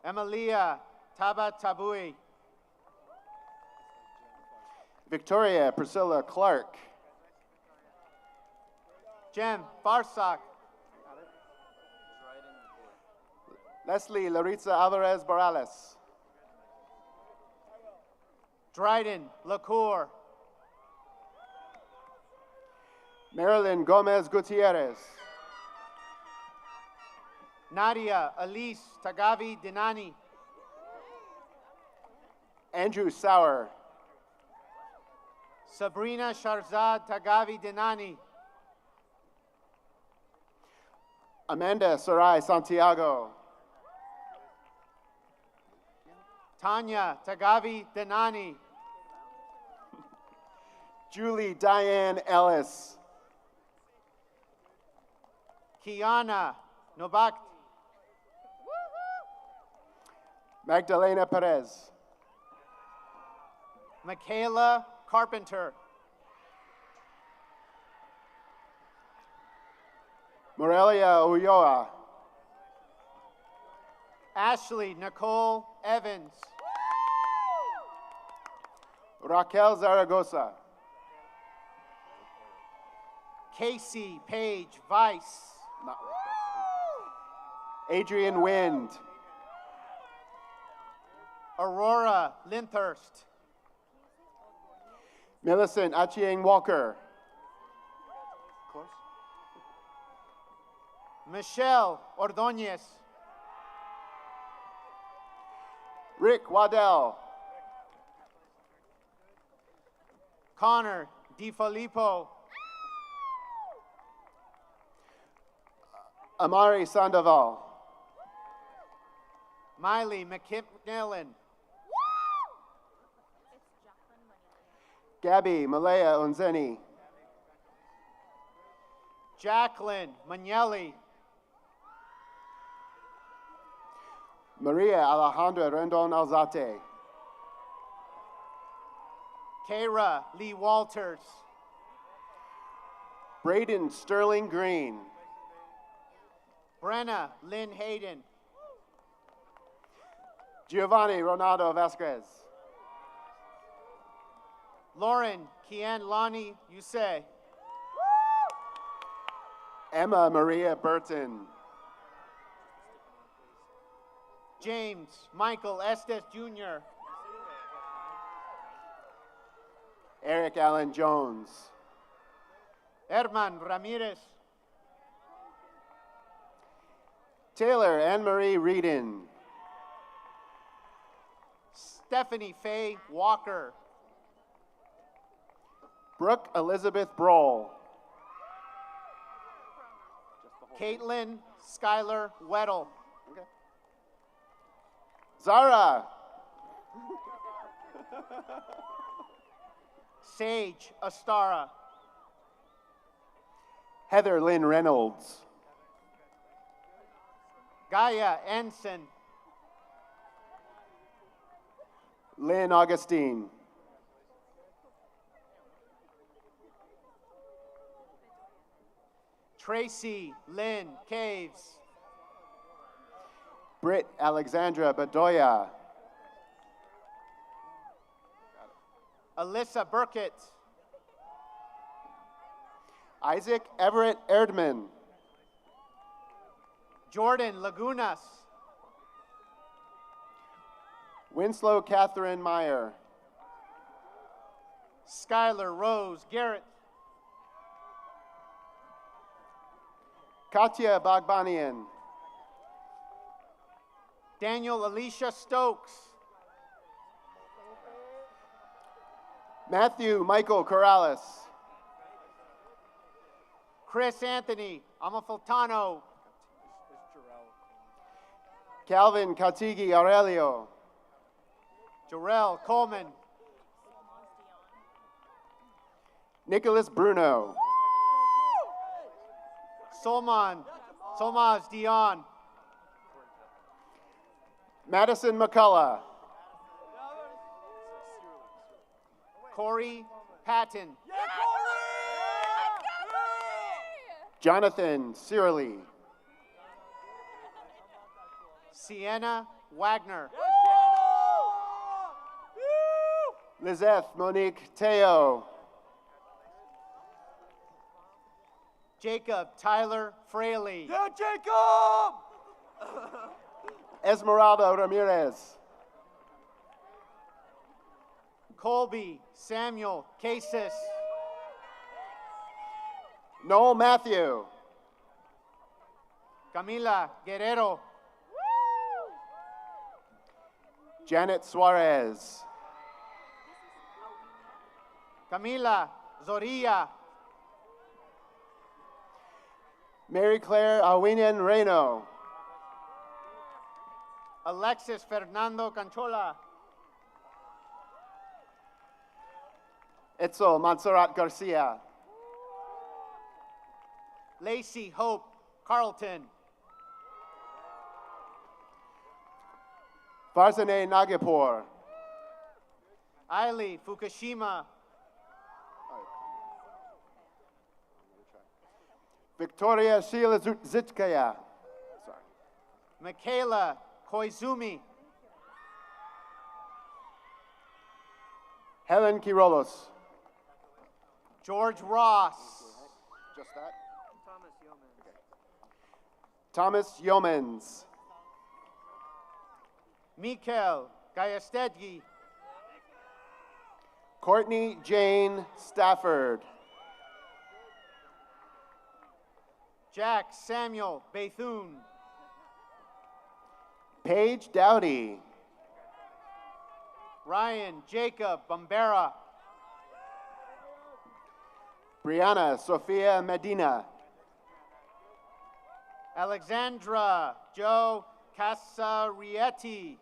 Emilia Tabatabui. Victoria Priscilla Clark. Jem Barsak. Leslie Laritza Alvarez Morales. Dryden Lacour. Marilyn Gomez Gutierrez. Nadia Elise Tagavi Dinani. Andrew Sauer. Sabrina Sharzad Tagavi Dinani. Amanda Sarai Santiago. Tanya Tagavi Dinani. Julie Diane Ellis. Kiana Novak. Magdalena Perez. Michaela Carpenter. Morelia Ulloa. Ashley Nicole Evans. Raquel Zaragoza. Casey Page Vice. Not Adrian Wind. Aurora Linthurst. Millicent Achieng Walker. Close. Michelle Ordonez. Rick Waddell. Connor DiFilippo. Amari Sandoval. Miley McKinnon. Gabby Malaya Onzeni. Jacqueline Magnelli. Maria Alejandra Rendon Alzate. Kara Lee Walters. Braden Sterling Green. Brenna Lynn Hayden. Giovanni Ronaldo Vasquez. Lauren Kian Lani Yusei. Emma Maria Burton. James Michael Estes Jr. Eric Allen Jones. Herman Ramirez. Taylor Anne-Marie Reedon. Stephanie Faye Walker. Brooke Elizabeth Broll. Caitlin Skylar Weddle. Okay. Zara. Sage Astara. Heather Lynn Reynolds. Gaia Ensign. Lynn Augustine. Tracy Lynn Caves. Britt Alexandra Bedoya. Alyssa Burkett. Isaac Everett Erdman. Jordan Lagunas. Winslow Catherine Meyer. Skylar Rose Garrett. Katya Bagbanian. Daniel Alicia Stokes. Matthew Michael Corrales. Chris Anthony Amafiltano. Calvin Katigi Aurelio. Jarrell Coleman. Nicholas Bruno. Solmaz Dion. Madison McCullough. Corey Patton. Jonathan Searly. Sienna Wagner. Lizeth Monique Teo. Jacob Tyler Fraley. Yeah, Jacob! Esmeralda Ramirez. Colby Samuel Casis. Noel Matthew. Camila Guerrero. Janet Suarez. Camila Zorilla. Mary Claire Awinian Reno. Alexis Fernando Canchola. Etzel Montserrat Garcia. Lacey Hope Carlton. Farzaneh Nagapur. Ailey Fukushima. Victoria Sheila Zitkaya. Michaela Koizumi. Helen Kirolos. George Ross. Just that? Thomas Yeomans. Mikael Gayastedgi. Courtney Jane Stafford. Jack Samuel Bethune. Paige Dowdy. Ryan Jacob Bombera. Brianna Sofia Medina. Alexandra Joe Casarietti.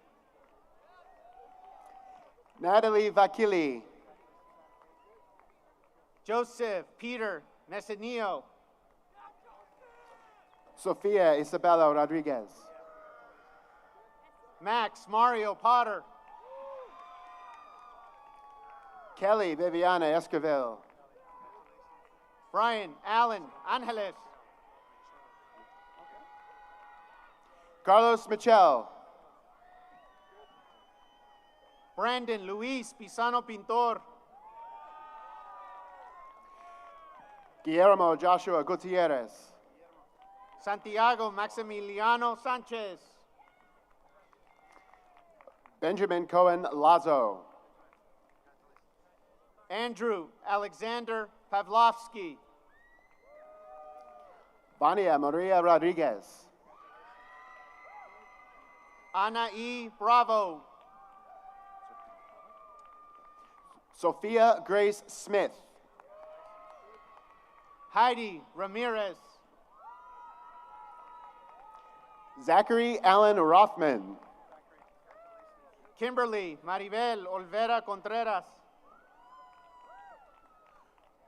Natalie Vakili. Joseph Peter Nesenio. Sofia Isabella Rodriguez. Max Mario Potter. Kelly Viviana Esquivel. Brian Allen Angeles. Carlos Michel. Brandon Luis Pisano Pintor. Guillermo Joshua Gutierrez. Santiago Maximiliano Sanchez. Benjamin Cohen Lazo. Andrew Alexander Pavlovsky. Vania Maria Rodriguez. Ana E. Bravo. Sophia Grace Smith. Heidi Ramirez. Zachary Allen Rothman. Kimberly Maribel Olvera Contreras.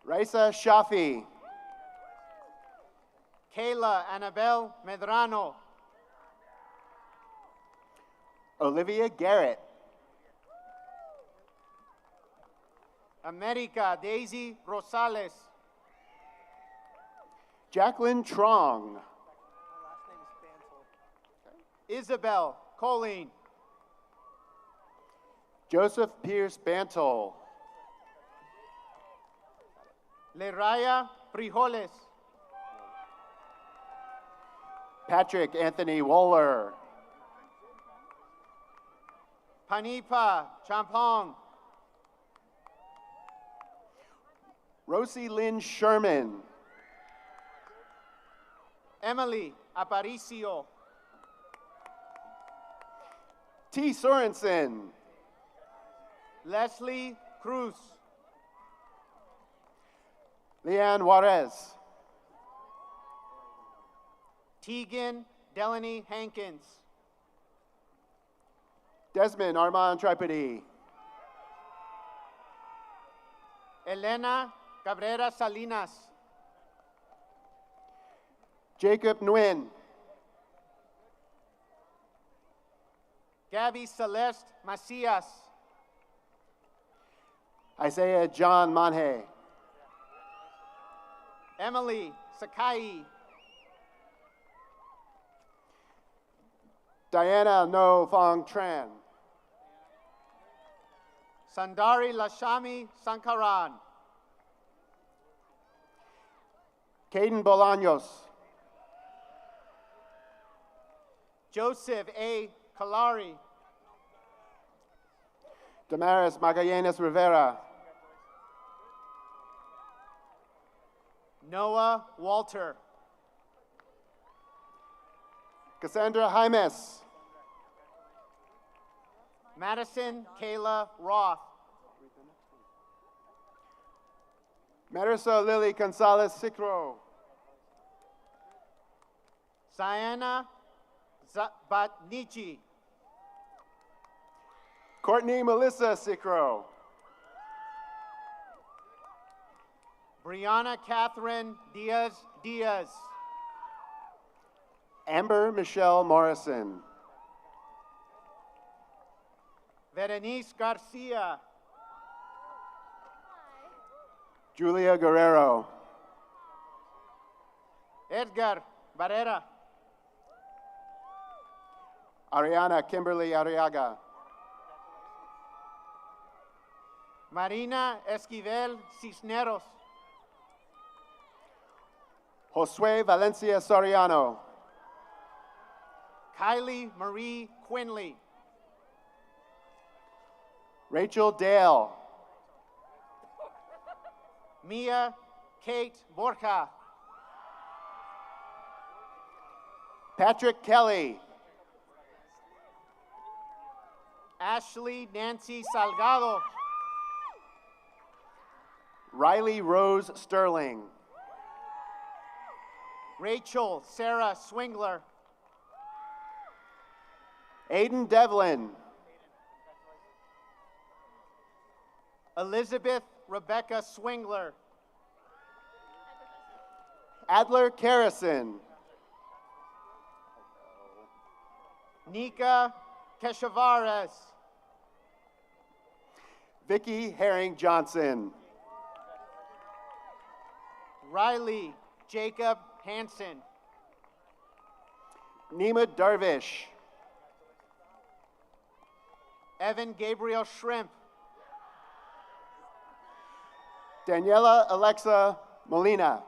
Raisa Shafi. Kayla Annabelle Medrano. Olivia Garrett. America Daisy Rosales. Jacqueline Trong. Isabel Colleen. Joseph Pierce Bantle. Leraya Frijoles. Patrick Anthony Wohler. Panipa Champong. Rosie Lynn Sherman. Emily Aparicio. T. Sorensen. Leslie Cruz. Leanne Juarez. Tegan Delaney Hankins. Desmond Armand Tripodi. Elena Cabrera Salinas. Jacob Nguyen. Gabby Celeste Macias. Isaiah John Manhe. Emily Sakai. Diana No Fong Tran. Sandari Lashami Sankaran. Caden Bolaños. Joseph A. Kalari. Damaris Magallanes Rivera. Noah Walter. Cassandra Jaimes. Madison Kayla Roth. Marisol Lily Gonzalez Sicro. Sienna Batnichi. Courtney Melissa Sicro. Brianna Catherine Diaz Diaz. Amber Michelle Morrison. Berenice Garcia. Julia Guerrero. Edgar Barrera. Ariana Kimberly Arriaga. Marina Esquivel Cisneros. Josue Valencia Soriano. Kylie Marie Quinley. Rachel Dale. Mia Kate Borja. Patrick Kelly. Ashley Nancy Salgado. Riley Rose Sterling. Rachel Sarah Swingler. Aiden Devlin. Elizabeth Rebecca Swingler. Adler Carrison. Nika Keshavares. Vicky Herring Johnson. Riley Jacob Hansen. Nima Darvish. Evan Gabriel Shrimp. Daniela Alexa Molina.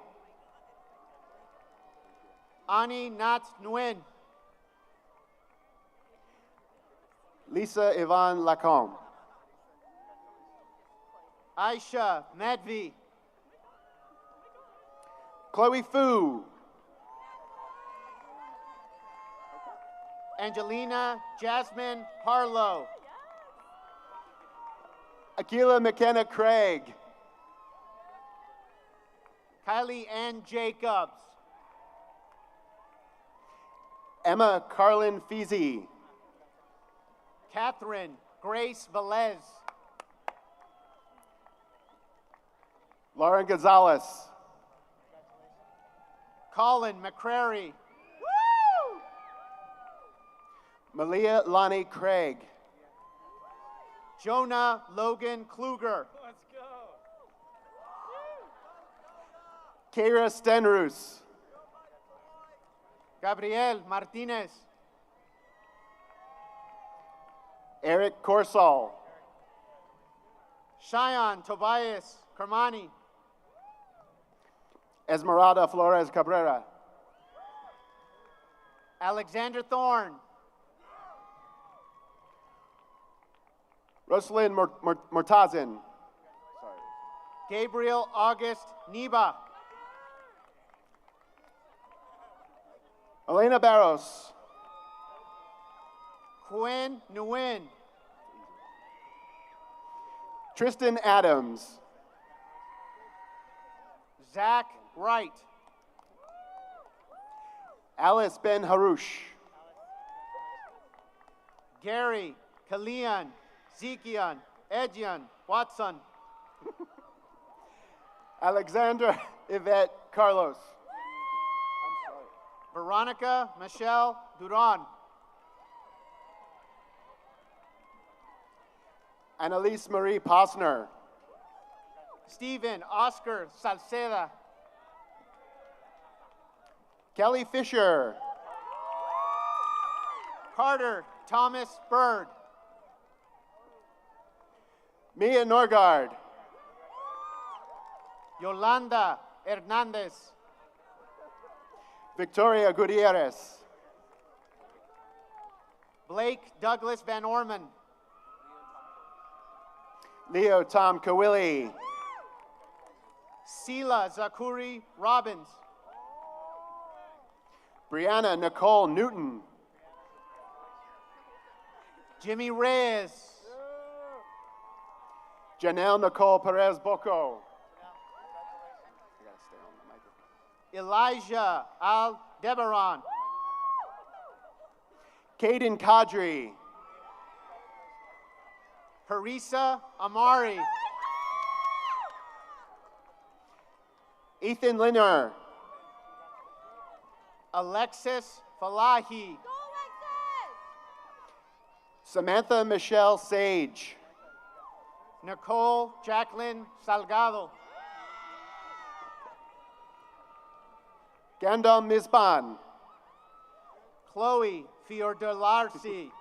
Ani Nat Nguyen. Lisa Yvonne Lacombe. Aisha Madvi. Chloe Fu. Angelina Jasmine Harlow. Akila McKenna Craig. Kylie Ann Jacobs. Emma Carlin Feezy. Catherine Grace Velez. Lauren Gonzalez. Colin McCrary. Malia Lonnie Craig. Jonah Logan Kluger. Let's go. Kara Stenrus. Gabriel Martinez. Eric Corsall. Cheyenne Tobias Kermani. Esmeralda Flores Cabrera. Alexander Thorne. Rosalind Murtazin. Gabriel August Neba. Elena Barros. Quinn Nguyen. Zach Wright. Alice Ben Harouche. Gary Kalian, Zekian, Edjian, Watson. Alexandra Yvette Carlos. Veronica Michelle Duran. Annalise Marie Posner. Stephen Oscar Salceda. Kelly Fisher. Carter Thomas Bird. Mia Norgard. Yolanda Hernandez. Victoria Gutierrez. Blake Douglas Van Orman. Leo Tom Kawili. Sela Zakuri Robbins. Brianna Nicole Newton. Jimmy Reyes. Janelle Nicole Perez Bocco. Elijah Aldebaran. Caden Kadri. Harisa Amari. Ethan Linner. Alexis Falahi. Samantha Michelle Sage. Nicole Jacqueline Salgado. Gandam Mizban. Chloe Fiordelarsi.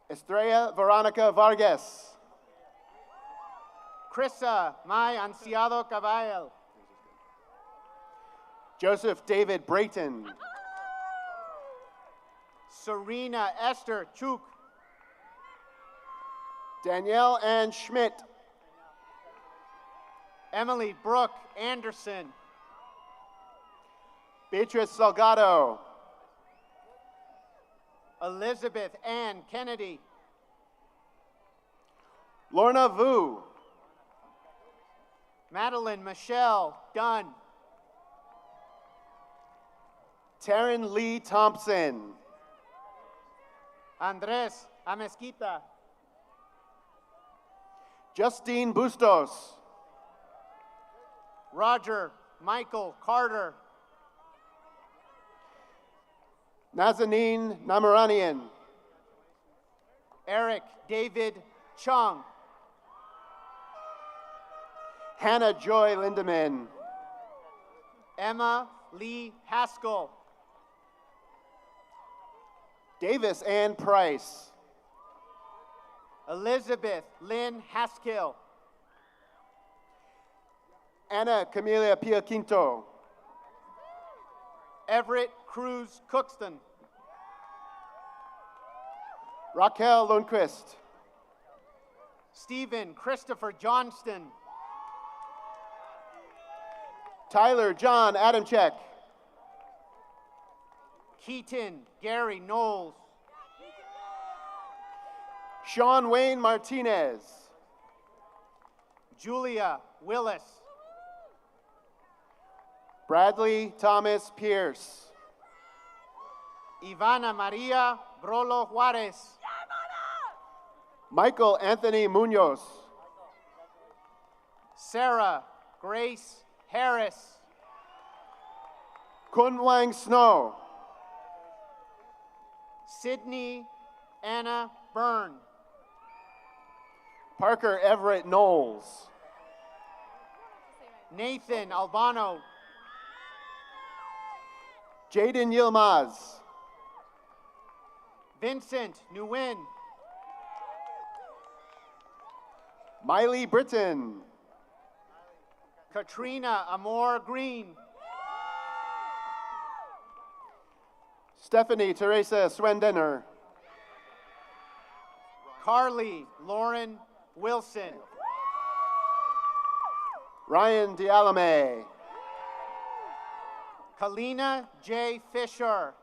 Estrella Veronica Vargas. Krissa Mai Ansiado Caballel. Joseph David Brayton. Serena Esther Chuk. Danielle Ann Schmidt. Emily Brooke Anderson. Beatrice Salgado. Elizabeth Ann Kennedy. Lorna Vu. Madeline Michelle Dunn. Taryn Lee Thompson. Andres Amezquita. Justine Bustos. Roger Michael Carter. Nazanin Namaranian. Eric David Chung. Hannah Joy Lindemann. Emma Lee Haskell. Davis Ann Price. Elizabeth Lynn Haskill. Anna Camelia Piaquinto. Everett Cruz Cookston. Raquel Lundquist. Stephen Christopher Johnston. Tyler John Adamchek. Keaton Gary Knowles. Sean Wayne Martinez. Julia Willis. Bradley Thomas Pierce. Ivana Maria Brolo Juarez. Michael Anthony Munoz. Sarah Grace Harris. Kunwang Snow. Sydney Anna Byrne. Parker Everett Knowles. Nathan Albano. Jaden Yilmaz. Vincent Nguyen. Miley Britton. Katrina Amor Green. Stephanie Teresa Swendener. Carly Lauren Wilson. Ryan Dialame. Kalina J. Fisher.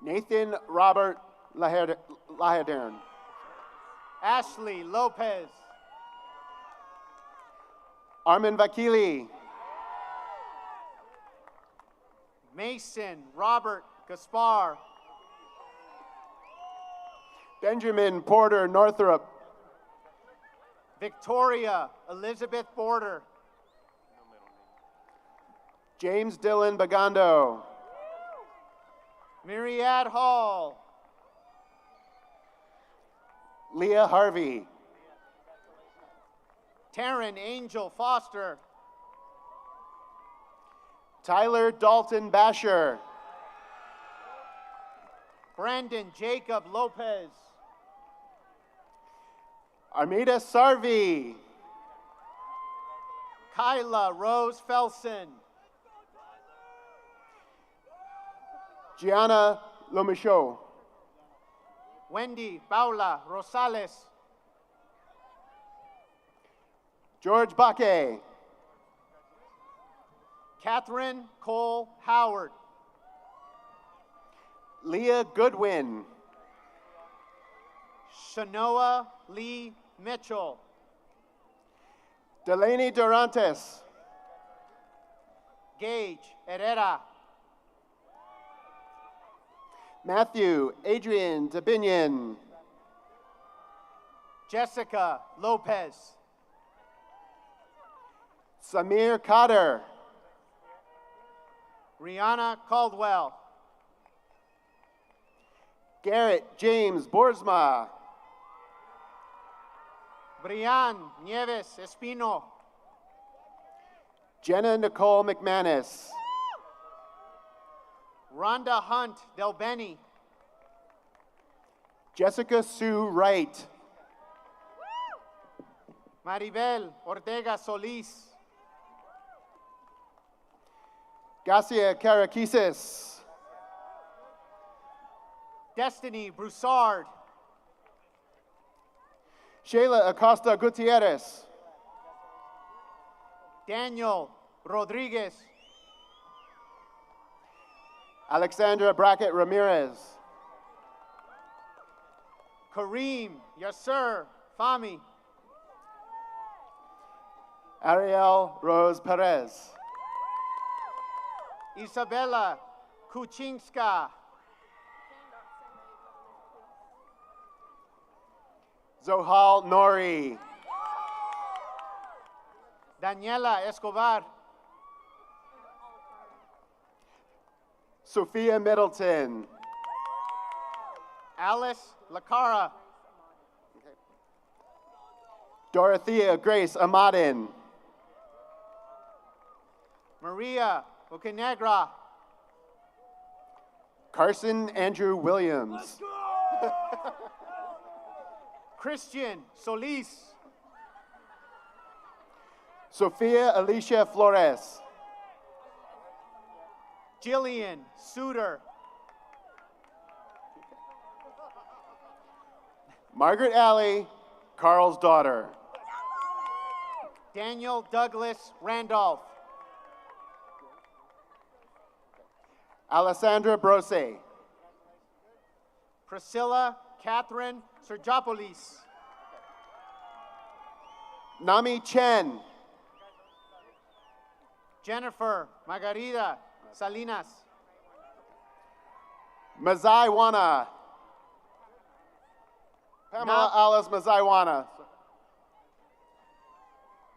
Nathan Robert Lahadern. Ashley Lopez. Armin Vakili. Mason Robert Gaspar. Benjamin Porter Northrup. Victoria Elizabeth Border. James Dylan Bagando. Myriad Hall. Leah Harvey. Taryn Angel Foster. Tyler Dalton Basher. Brandon Jacob Lopez. Armida Sarvi. Kyla Rose Felson. Gianna Lomichaud. Wendy Paula Rosales. George Baque. Catherine Cole Howard. Leah Goodwin. Shanoa Lee Mitchell. Delaney Durantes. Gage Herrera. Matthew Adrian Dabinion. Jessica Lopez. Samir Cotter. Rihanna Caldwell. Garrett James Borsma. Brian Nieves Espino. Jenna Nicole McManus. Rhonda Hunt Del Benny. Jessica Sue Wright. Maribel Ortega Solis. Garcia Caraquises. Destiny Broussard. Shayla Acosta Gutierrez. Daniel Rodriguez. Alexandra Brackett Ramirez. Kareem Yasser Fami. Ariel Rose Perez. Isabella Kuchinska. Zohal Nori. Daniela Escobar. Sophia Middleton. Alice Lacara. Dorothea Grace Amadin. Maria Bocanegra. Carson Andrew Williams. Christian Solis. Sophia Alicia Flores. Jillian Suter. Margaret Alley, Carl's daughter. Daniel Douglas Randolph. Alessandra Brose. Priscilla Catherine Sergiopolis. Nami Chen. Jennifer Margarita Salinas. Mazai Wana. Pamela Alice Mazai Wana.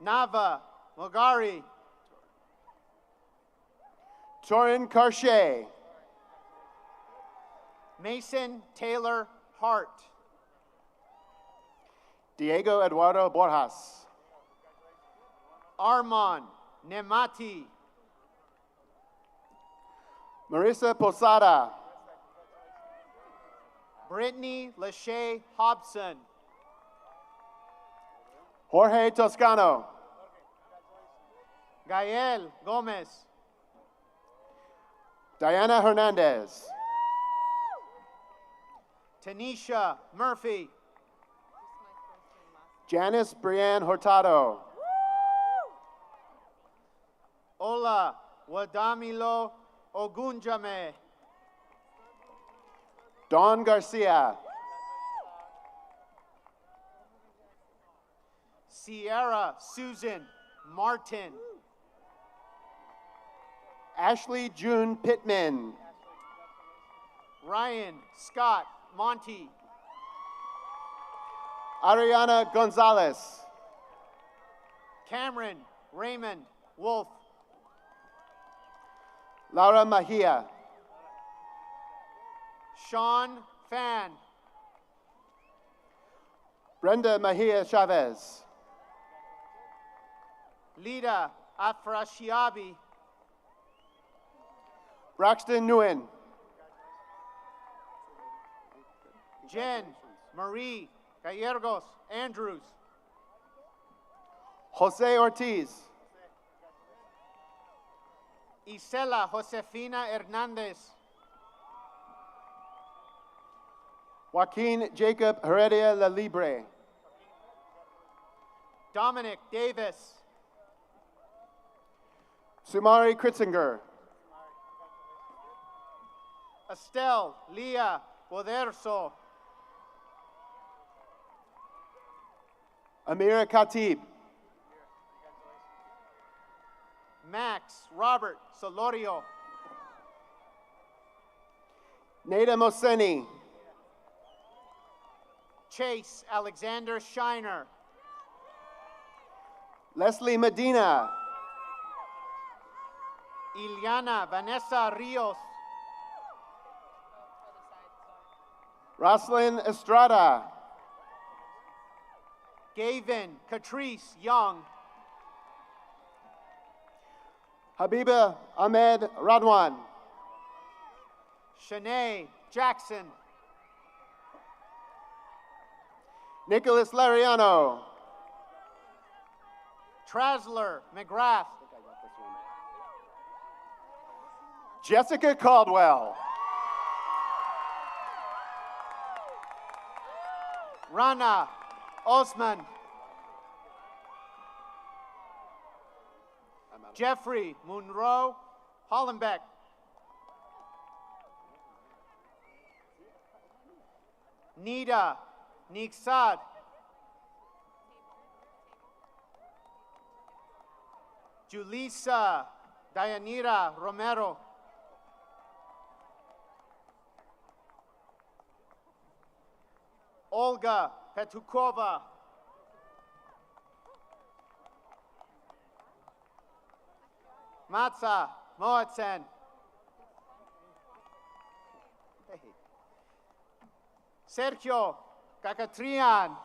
Nava Mogari. Torin Carche. Mason Taylor Hart. Diego Eduardo Borjas. Armand Nemati. Marissa Posada. Brittany Lachey Hobson. Jorge Toscano. Gael Gomez. Diana Hernandez. Tanisha Murphy. Janice Brianne Hurtado. Ola Wadamilo Ogunjame. Dawn Garcia. Sierra Susan Martin. Ashley June Pittman. Ryan Scott Monty. Ariana Gonzalez. Cameron Raymond Wolf. Laura Mahia. Sean Fan. Brenda Mahia Chavez. Lida Afrashiabi. Braxton Nguyen. Jen Marie Gallegos Andrews. Jose Ortiz. Isela Josefina Hernandez. Joaquin Jacob Heredia La Libre. Dominic Davis. Sumari Kritzinger. Estelle Leah Boderso. Amira Khatib. Max Robert Solorio. Nada Moseni. Chase Alexander Shiner. Leslie Medina. Ileana Vanessa Rios. Roslyn Estrada. Gavin Catrice Young. Habiba Ahmed Radwan. Shanae Jackson. Nicholas Lariano. Trasler McGrath. Jessica Caldwell. Rana Osman. Jeffrey Munro Hollenbeck. Nida Niksad. Julissa Dayanira Romero. Olga Petukova. Matza Moatsen. Sergio Kakatrian.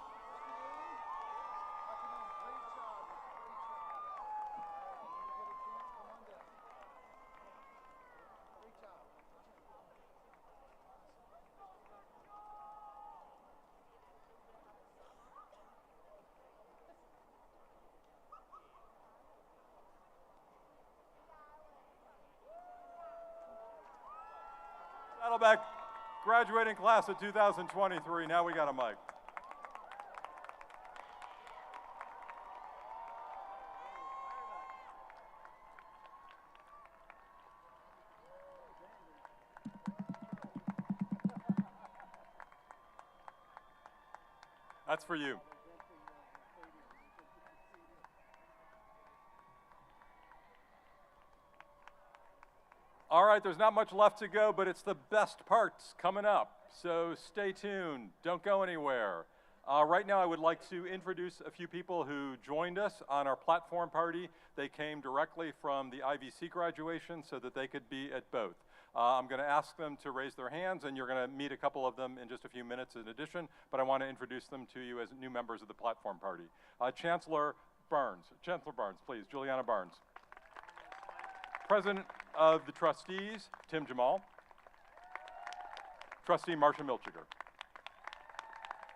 Saddleback graduating class of 2023. Now we got a mic. That's for you. All right, there's not much left to go, but it's the best parts coming up. So stay tuned, don't go anywhere. Right now I would like to introduce a few people who joined us on our platform party. They came directly from the IVC graduation so that they could be at both. I'm gonna ask them to raise their hands, and you're gonna meet a couple of them in just a few minutes in addition, but I wanna introduce them to you as new members of the platform party. Chancellor Barnes, please, Juliana Barnes. President of the Trustees, Tim Jamal. Trustee Marcia Milchiger.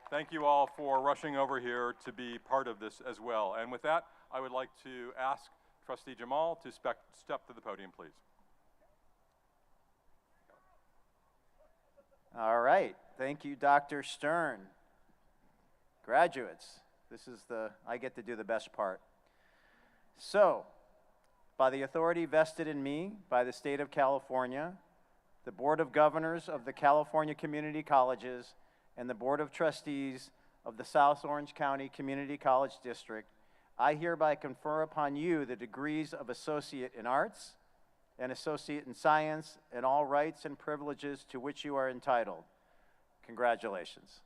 Thank you all for rushing over here to be part of this as well. And with that, I would like to ask Trustee Jamal to step to the podium, please. All right, thank you, Dr. Stern. Graduates, I get to do the best part. So, by the authority vested in me by the state of California, the Board of Governors of the California Community Colleges, and the Board of Trustees of the South Orange County Community College District, I hereby confer upon you the degrees of Associate in Arts and Associate in Science and all rights and privileges to which you are entitled. Congratulations.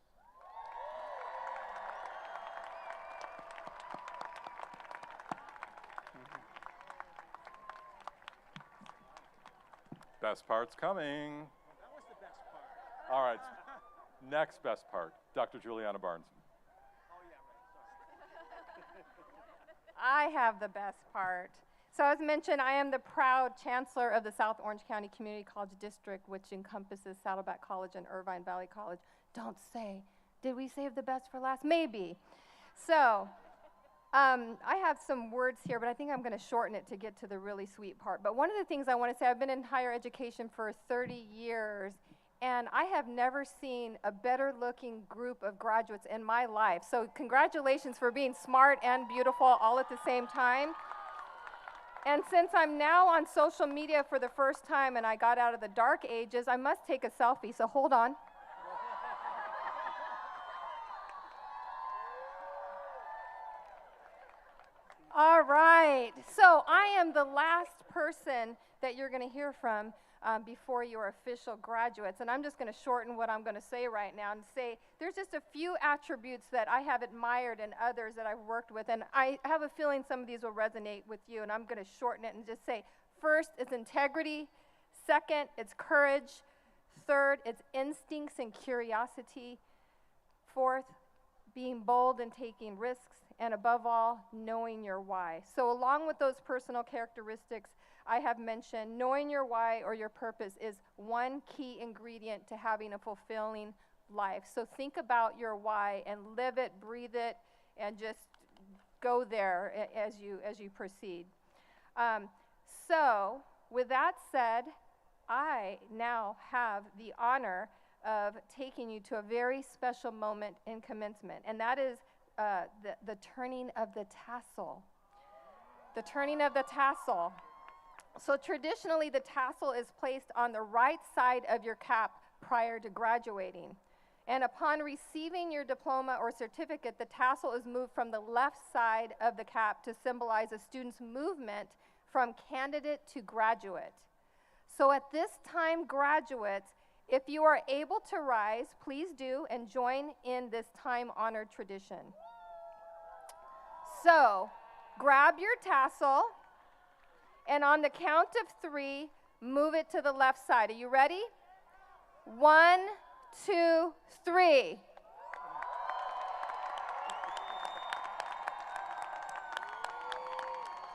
Best part's coming. That was the best part. All right, next best part, Dr. Juliana Barnes. I have the best part. So as mentioned, I am the proud chancellor of the South Orange County Community College District, which encompasses Saddleback College and Irvine Valley College. Don't say, did we save the best for last? Maybe. So I have some words here, but I think I'm going to shorten it to get to the really sweet part. But one of the things I want to say, I've been in higher education for 30 years, and I have never seen a better looking group of graduates in my life. So congratulations for being smart and beautiful all at the same time. And since I'm now on social media for the first time and I got out of the dark ages, I must take a selfie, so hold on. All right, so I am the last person that you're going to hear from before your official graduates. And I'm just going to shorten what I'm going to say right now and say there's just a few attributes that I have admired in others that I've worked with. And I have a feeling some of these will resonate with you. And I'm going to shorten it and just say, first, it's integrity. Second, it's courage. Third, it's instincts and curiosity. Fourth, being bold and taking risks. And above all, knowing your why. So along with those personal characteristics I have mentioned, knowing your why or your purpose is one key ingredient to having a fulfilling life. So think about your why and live it, breathe it, and just go there as you proceed. So with that said, I now have the honor of taking you to a very special moment in commencement, and that is the turning of the tassel. The turning of the tassel. So traditionally, the tassel is placed on the right side of your cap prior to graduating. And upon receiving your diploma or certificate, the tassel is moved from the left side of the cap to symbolize a student's movement from candidate to graduate. So at this time, graduates, if you are able to rise, please do and join in this time-honored tradition. So, grab your tassel, and on the count of 3, move it to the left side. Are you ready? 1, 2, 3.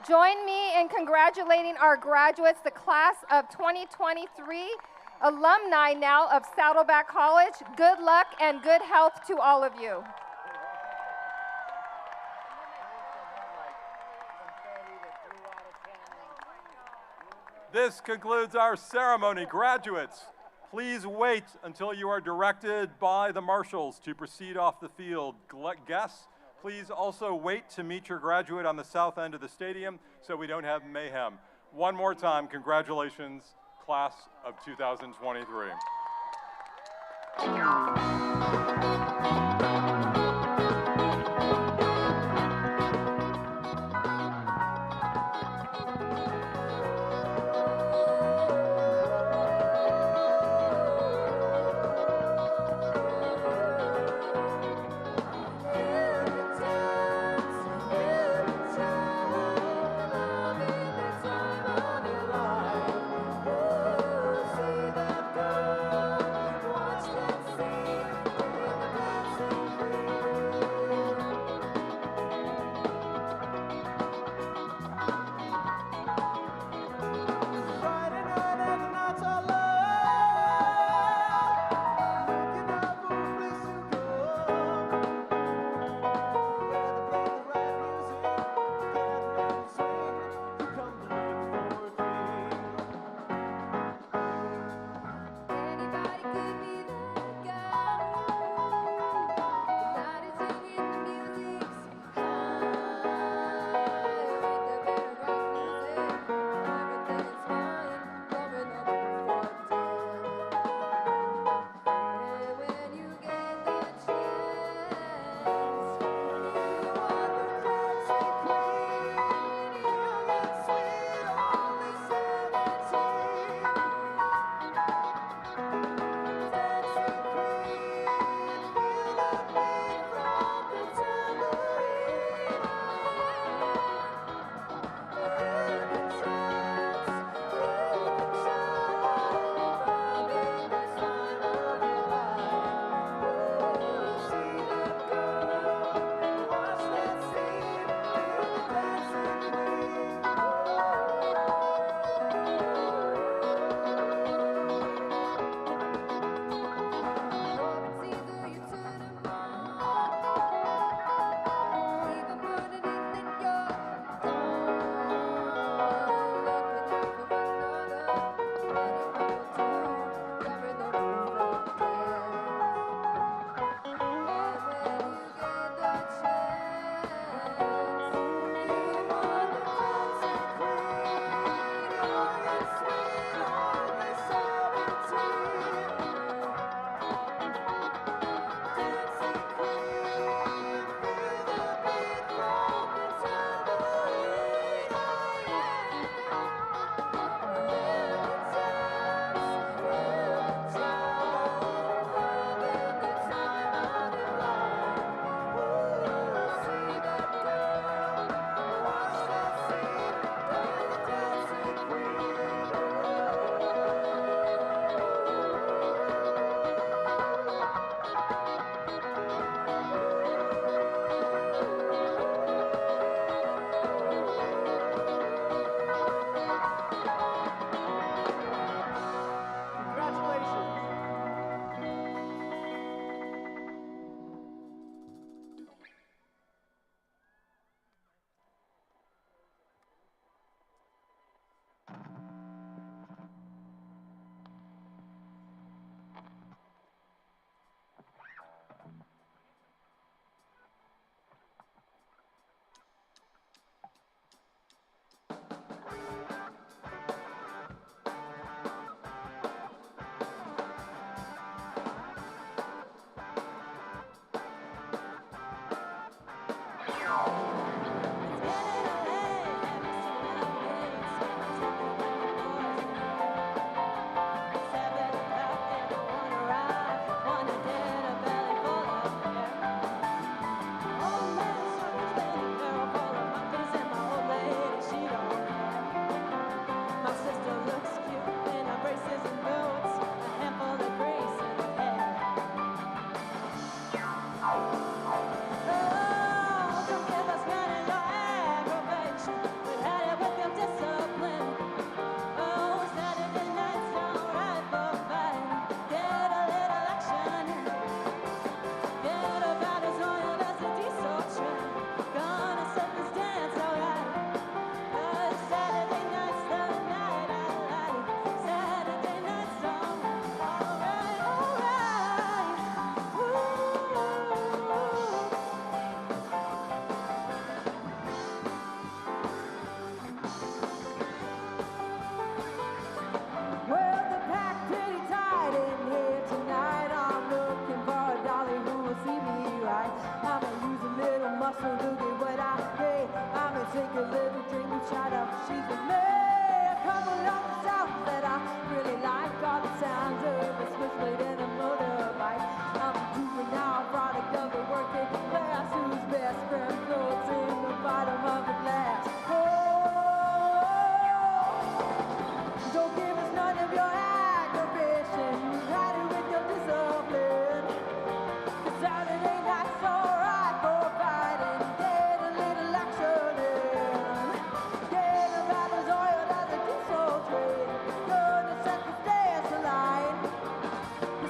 Join me in congratulating our graduates, the class of 2023, alumni now of Saddleback College. Good luck and good health to all of you. This concludes our ceremony. Graduates, please wait until you are directed by the marshals to proceed off the field. Guests, please also wait to meet your graduate on the south end of the stadium so we don't have mayhem. One more time, congratulations, class of 2023.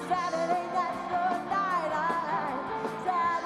Saturday night's the night I like.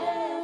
hey.